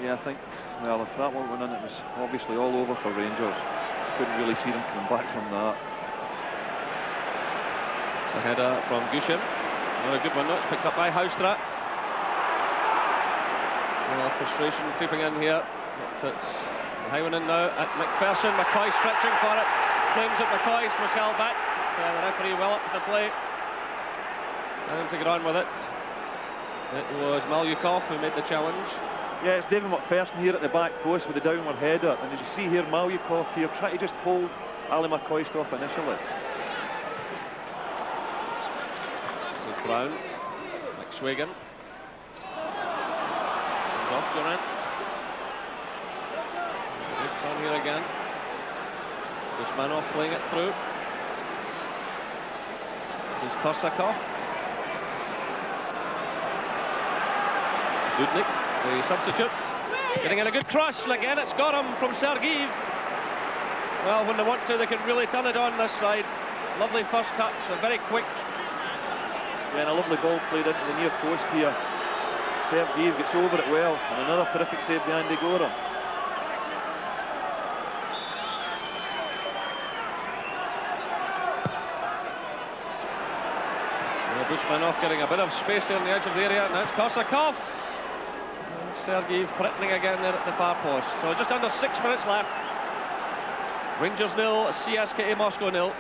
Yeah, I think, well, if that one went in, it was obviously all over for Rangers. Couldn't really see them coming back from that. It's a header from Gushin. Not a good one, though. It's picked up by Houstra. Well, frustration creeping in here. But it's Hywanen now at McPherson. McCoy stretching for it. Claims that McCoist was held back. The referee well up the play. Time to get on with it. It was Malyukov who made the challenge. Yeah, it's David McPherson here at the back post with the downward header. And as you see here, Malyukov here trying to just hold Ali McCoist off initially. This is Brown. McSwagan. Comes off Durrant. It's on here again. Usmanov playing it through. This is Korsakov. Dudnik, the substitute, getting in a good cross. Again, it's got him from Sergeev. Well, when they want to, they can really turn it on this side. Lovely first touch, and very quick. Yeah, and a lovely ball played into the near post here. Sergeev gets over it well, and another terrific save by Andy Gorham. Usmanov getting a bit of space there on the edge of the area. Now it's Korsakov. Sergeev threatening again there at the far post. So just under 6 minutes left. Rangers 0, CSKA Moscow 0.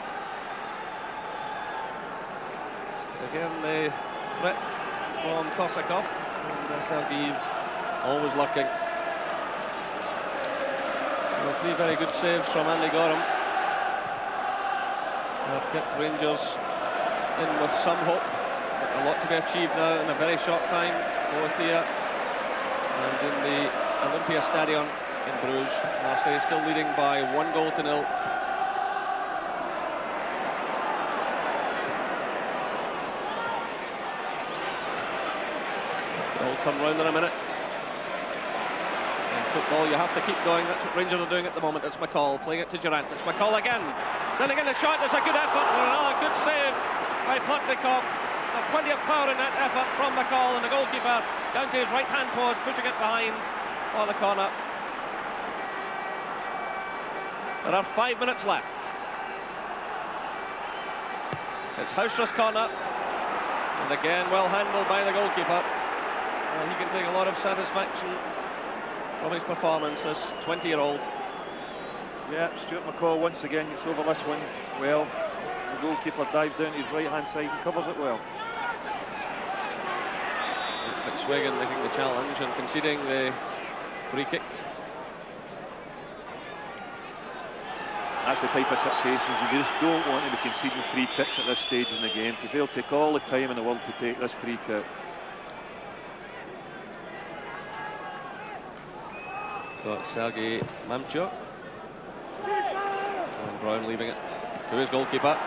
Again the threat from Korsakov, and Sergeev always lurking. Well, 3 very good saves from Andy Gorham have kept Rangers in with some hope, but a lot to be achieved now in a very short time, both here and in the Olympia Stadion in Bruges. Marseille still leading by 1-0. It'll turn round in a minute. In football, you have to keep going. That's what Rangers are doing at the moment. It's McCall playing it to Durant. It's McCall again. Sending in the shot. It's a good effort. Another good save by Plotnikov. Plenty of power in that effort from McCall, and the goalkeeper down to his right-hand post, pushing it behind for the corner. There are 5 minutes left. It's Hausser's corner, and again well handled by the goalkeeper. Well, he can take a lot of satisfaction from his performance, this 20-year-old. Yeah, Stuart McCall once again gets over this one well. The goalkeeper dives down to his right-hand side and covers it well. It's McSwagan making the challenge and conceding the free kick. That's the type of situations you just don't want to be conceding free kicks at this stage in the game, because they'll take all the time in the world to take this free kick. So it's Sergei Mamchuk. And Brown leaving it to his goalkeeper.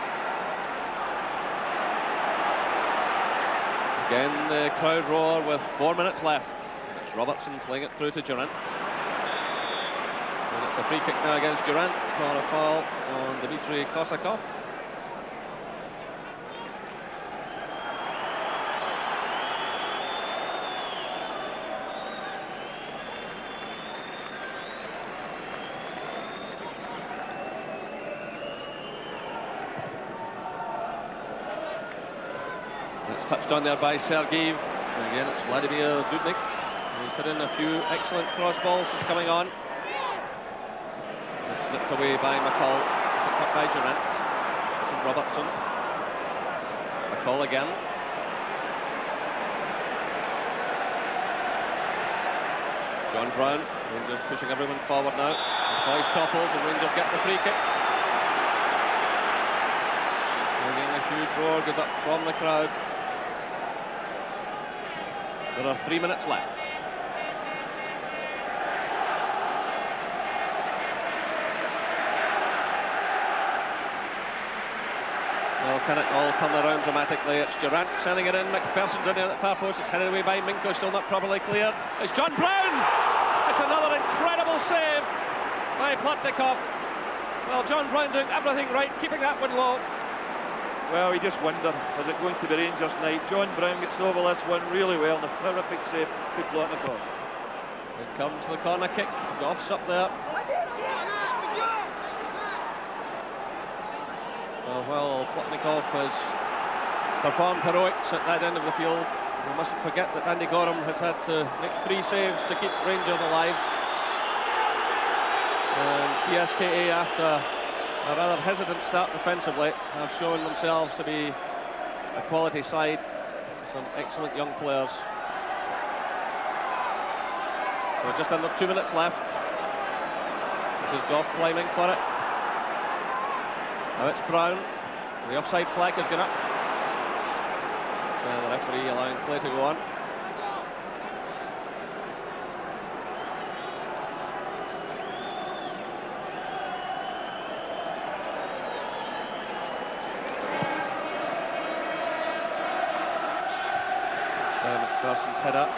Again the crowd roar with 4 minutes left. It's Robertson playing it through to Durant. And it's a free kick now against Durant for a foul on Dmitry Korsakov. It's touched on there by Sergeev. And again, it's Vladimir Dudnik. He's hit in a few excellent cross balls since coming on. It's nipped away by McCall. It's picked up by Durant. This is Robertson. McCall again. John Brown. Rangers pushing everyone forward now. McCoy's topples and Rangers get the free kick. And again, a huge roar goes up from the crowd. There are 3 minutes left. Well, can it all turn around dramatically? It's Durant sending it in. McPherson's in there at the far post. It's headed away by Minko, still not properly cleared. It's John Brown! It's another incredible save by Plotnikov. Well, John Brown doing everything right, keeping that one low. Well, you just wonder, is it going to be Rangers night? John Brown gets over this one really well, and a terrific save to Plotnikov. Here comes the corner kick. Goff's up there. Well, Plotnikov has performed heroics at that end of the field. We mustn't forget that Andy Gorham has had to make 3 saves to keep Rangers alive. And CSKA, after a rather hesitant start defensively, have shown themselves to be a quality side. Some excellent young players. So just under 2 minutes left. This is Goff climbing for it. Now it's Brown. The offside flag has gone up. So the referee allowing play to go on. McPherson's header.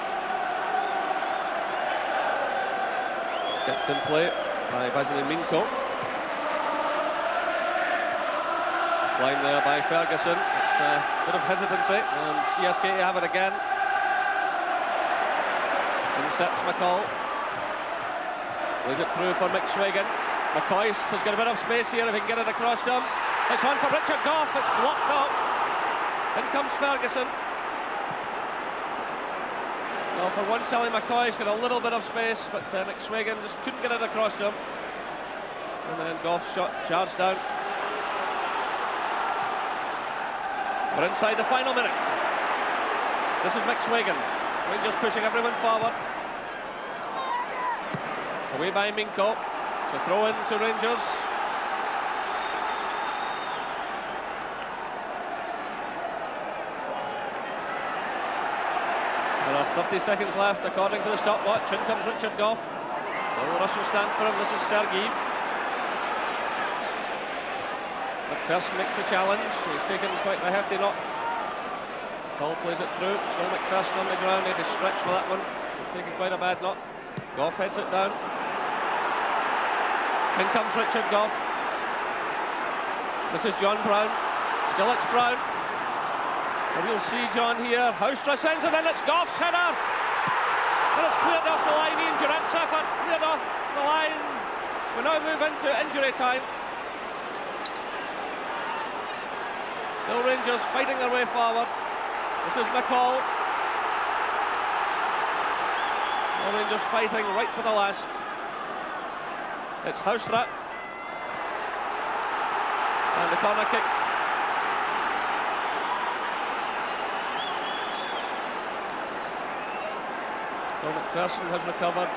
Kept in play by Vasily Minko. Line there by Ferguson. It's a bit of hesitancy, and CSKA have it again. In steps McCall. Plays it through for McSwagan. McCoist has got a bit of space here if he can get it across to him. It's on for Richard Gough. It's blocked up. In comes Ferguson. Well, for once, Sally McCoy's got a little bit of space, but McSwagan just couldn't get it across to him. And then Gough shot charged down. We're inside the final minute. This is McSwagan. Rangers pushing everyone forward. It's away by Minko. It's a throw in to Rangers. There are 30 seconds left according to the stopwatch. In comes Richard Gough. Still the Russian stand for him. This is Sergeev. McPherson makes a challenge. He's taken quite a hefty knock. Paul plays it through. Still McPherson on the ground. He had to stretch for that one. He's taken quite a bad knock. Gough heads it down. In comes Richard Gough. This is John Brown. Still it's Brown. And we'll see John here. Houstra sends it in. It's Gough's header. And it's cleared off the line. Ian Durant's effort cleared off the line. We now move into injury time. Still Rangers fighting their way forward. This is McCall. Still Rangers fighting right to the last. It's Houstra. And the corner kick. So McPherson has recovered.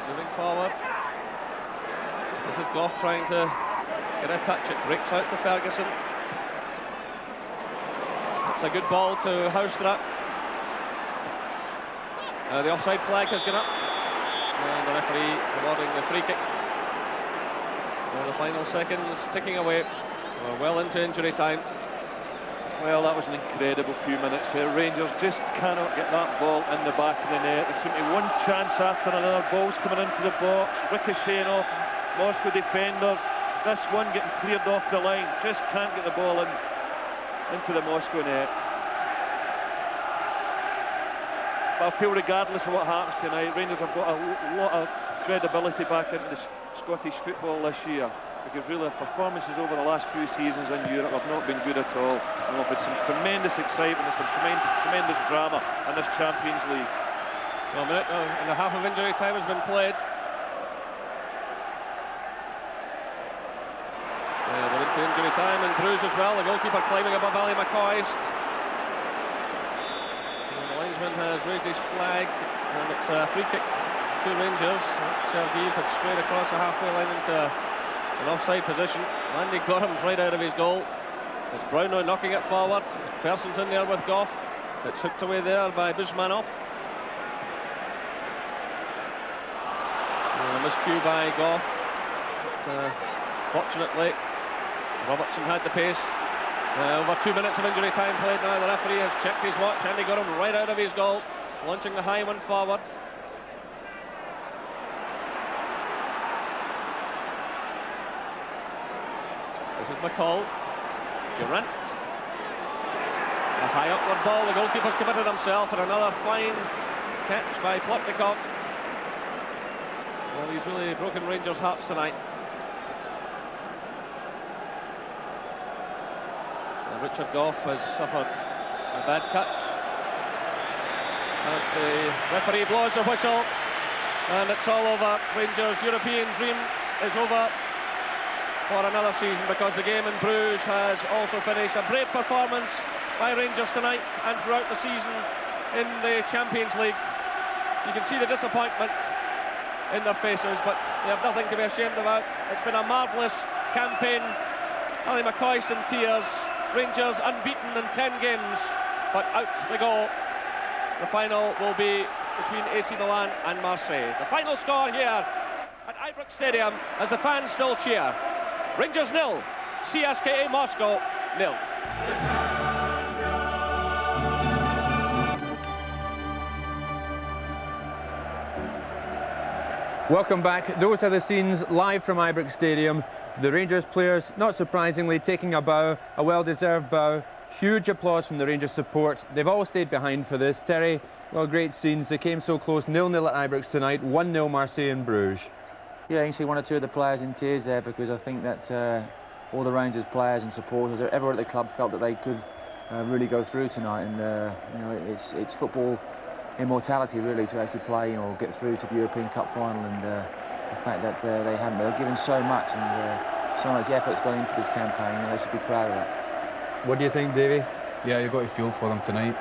Moving forward. This is Gough trying to get a touch. It breaks out to Ferguson. It's a good ball to Houstra. The offside flag has gone up. And the referee awarding the free kick. So the final seconds ticking away. We're well into injury time. Well, that was an incredible few minutes here. Rangers just cannot get that ball in the back of the net. There seems to be one chance after another. Balls coming into the box, ricocheting off Moscow defenders. This one getting cleared off the line. Just can't get the ball into the Moscow net. But I feel regardless of what happens tonight, Rangers have got a lot of credibility back into the Scottish football this year, because really the performances over the last few seasons in Europe have not been good at all. And we've had some tremendous excitement and some tremendous drama in this Champions League. So a minute and a half of injury time has been played. We're into injury time, and Bruges as well. The goalkeeper climbing above Ali McCoist. The linesman has raised his flag, and it's a free kick to Rangers. Sergeev had strayed across the halfway line into an offside position. Andy Gorham's right out of his goal. It's Brownlow knocking it forward. McPherson's in there with Gough. It's hooked away there by Buzmanov. A miscue by Gough. But, fortunately, Robertson had the pace. Over 2 minutes of injury time played now. The referee has checked his watch. Andy Gorham right out of his goal, launching the high one forward. This is McCall. Durant. A high upward ball. The goalkeeper's committed himself, and another fine catch by Plotnikov. Well, he's really broken Rangers' hearts tonight. Richard Gough has suffered a bad cut. And the referee blows the whistle, and it's all over. Rangers' European dream is over for another season, because the game in Bruges has also finished. A brave performance by Rangers tonight and throughout the season in the Champions League. You can see the disappointment in their faces, but they have nothing to be ashamed about. It's been a marvellous campaign. Ali McCoist in tears. Rangers unbeaten in 10 games, but out they go. The final will be between AC Milan and Marseille. The final score here at Ibrox Stadium as the fans still cheer. Rangers 0, CSKA Moscow 0. Welcome back. Those are the scenes live from Ibrox Stadium. The Rangers players, not surprisingly, taking a bow, a well-deserved bow. Huge applause from the Rangers support. They've all stayed behind for this. Terry, well, great scenes. They came so close. 0-0 at Ibrox tonight, 1-0 Marseille and Bruges. Yeah, you can see one or two of the players in tears there, because I think that all the Rangers players and supporters, everyone at the club felt that they could really go through tonight. And you know, it's football immortality really to actually play or get through to the European Cup final, and the fact that they're given so much and so much effort's gone into this campaign, and they should be proud of that. What do you think, Davey? Yeah, you've got to feel for them tonight.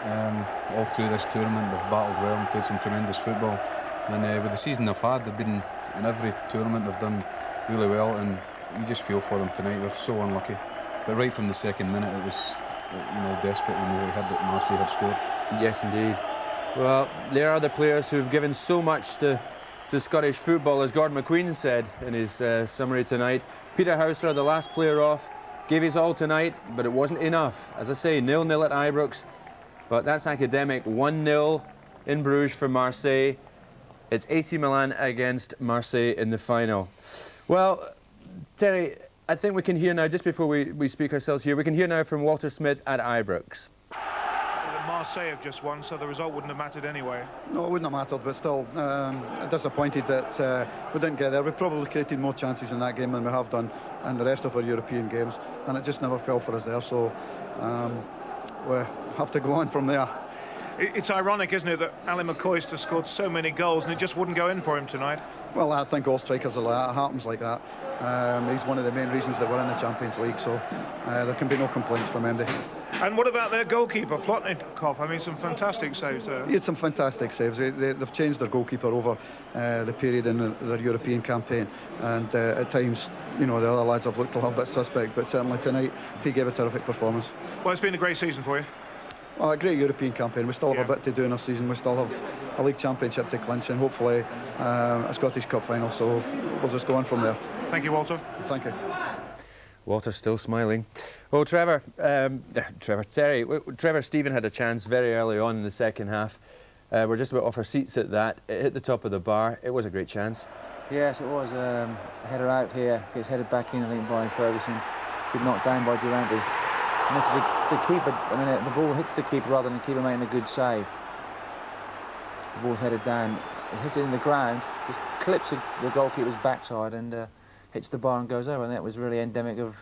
All through this tournament they've battled well and played some tremendous football, and with the season they've had, they've been in every tournament, they've done really well, and you just feel for them tonight. They're so unlucky, but right from the second minute it was desperate when they heard that Marseille had scored. Yes, indeed. Well, there are the players who've given so much to Scottish football, as Gordon McQueen said in his summary tonight. Peter Hauser, the last player off, gave his all tonight, but it wasn't enough. As I say, 0-0 at Ibrox, but that's academic. 1-0 in Bruges for Marseille. It's AC Milan against Marseille in the final. Well, Terry, I think we can hear now, just before we speak ourselves here, we can hear now from Walter Smith at Ibrox. Marseille have just won, so the result wouldn't have mattered anyway. No, it wouldn't have mattered, but still disappointed that we didn't get there. We probably created more chances in that game than we have done in the rest of our European games, and it just never fell for us there, so we have to go on from there. It's ironic, isn't it, that Ali McCoist has scored so many goals and it just wouldn't go in for him tonight? Well, I think all strikers are like that. It happens like that. He's one of the main reasons that we're in the Champions League, so there can be no complaints from Andy. And what about their goalkeeper, Plotnikov? I mean, some fantastic saves there. He had some fantastic saves. They've changed their goalkeeper over the period in their European campaign, and at times, you know, the other lads have looked a little bit suspect, but certainly tonight he gave a terrific performance. Well, it's been a great season for you. Well, a great European campaign. We still have a bit to do in our season. We still have a league championship to clinch, and hopefully a Scottish Cup final, so we'll just go on from there. Thank you, Walter. Thank you. Walter's still smiling. Oh, Trevor Stephen had a chance very early on in the second half. We're just about off our seats at that. It hit the top of the bar. It was a great chance. Yes, it was. Header out here, gets headed back in, I think, by Ferguson. Good knocked down by Durante. And it's the keeper, I mean, the ball hits the keeper rather than the keeper making a good save. The ball's headed down. It hits it in the ground, just clips the goalkeeper's backside and hits the bar and goes over. And that was really endemic of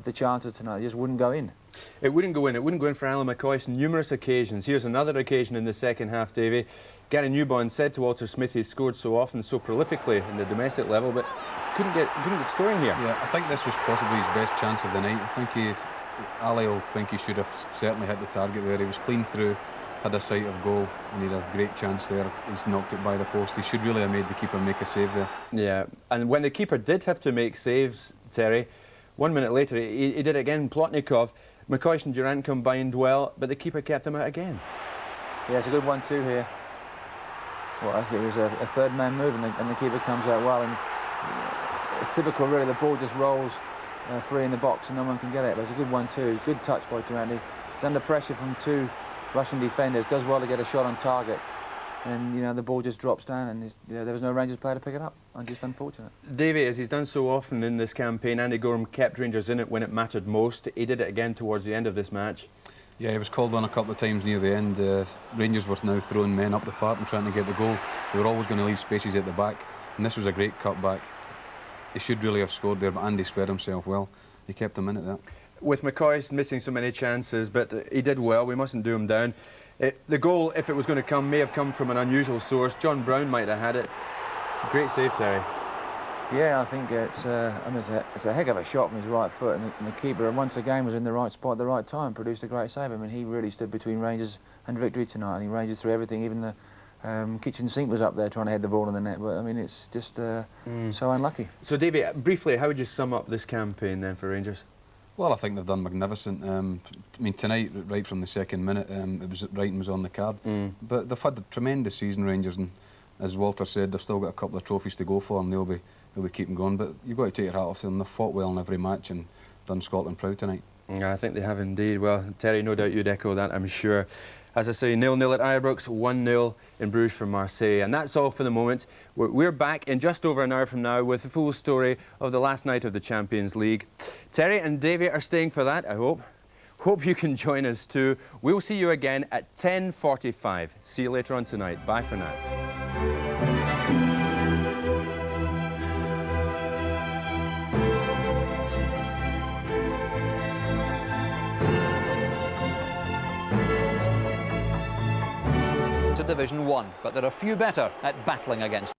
the chances tonight. It just wouldn't go in. It wouldn't go in. It wouldn't go in for Alan McCoist on numerous occasions. Here's another occasion in the second half, Davey. Gary Newbond said to Walter Smith he scored so often, so prolifically in the domestic level, but couldn't get scoring here. Yeah, I think this was possibly his best chance of the night. I think Ali will think he should have certainly hit the target there. He was clean through, had a sight of goal, and he had a great chance there. He's knocked it by the post. He should really have made the keeper make a save there. Yeah, and when the keeper did have to make saves, Terry, 1 minute later he did it again. Plotnikov, McCoist and Durant combined well, but the keeper kept him out again. Yeah, it's a good 1-2 here. Well, I think it was a third man move, and the keeper comes out well. And it's typical, really. The ball just rolls free in the box and no one can get it. But it's a good 1-2. Good touch by Durante. He's under pressure from two Russian defenders. Does well to get a shot on target. And, you know, the ball just drops down, and there was no Rangers player to pick it up. And just unfortunate. Davey, as he's done so often in this campaign, Andy Gorham kept Rangers in it when it mattered most. He did it again towards the end of this match. Yeah, he was called on a couple of times near the end. Rangers were now throwing men up the park and trying to get the goal. They were always going to leave spaces at the back, and this was a great cutback. He should really have scored there, but Andy spread himself well. He kept him in at that. With McCoist missing so many chances, but he did well. We mustn't do him down. The goal, if it was going to come, may have come from an unusual source. John Brown might have had it. Great save, Terry. Yeah, I think it's a heck of a shot from his right foot, and the keeper, once again, was in the right spot at the right time, produced a great save. I mean, he really stood between Rangers and victory tonight, and he Rangers through everything. Even the kitchen sink was up there trying to head the ball in the net, but I mean, it's just so unlucky. So, Davey, briefly, how would you sum up this campaign then for Rangers? Well, I think they've done magnificent. I mean, tonight, right from the second minute, it was writing was on the card. But they've had a tremendous season, Rangers, and as Walter said, they've still got a couple of trophies to go for, and they'll be keeping going. But you've got to take your hat off to them. They've fought well in every match and done Scotland proud tonight. Yeah, I think they have indeed. Well, Terry, no doubt you'd echo that, I'm sure. As I say, 0-0 at Ibrox, 1-0 in Bruges for Marseille. And that's all for the moment. We're back in just over an hour from now with the full story of the last night of the Champions League. Terry and Davy are staying for that, I hope. Hope you can join us too. We'll see you again at 10:45. See you later on tonight. Bye for now. To Division 1, but there are few better at battling against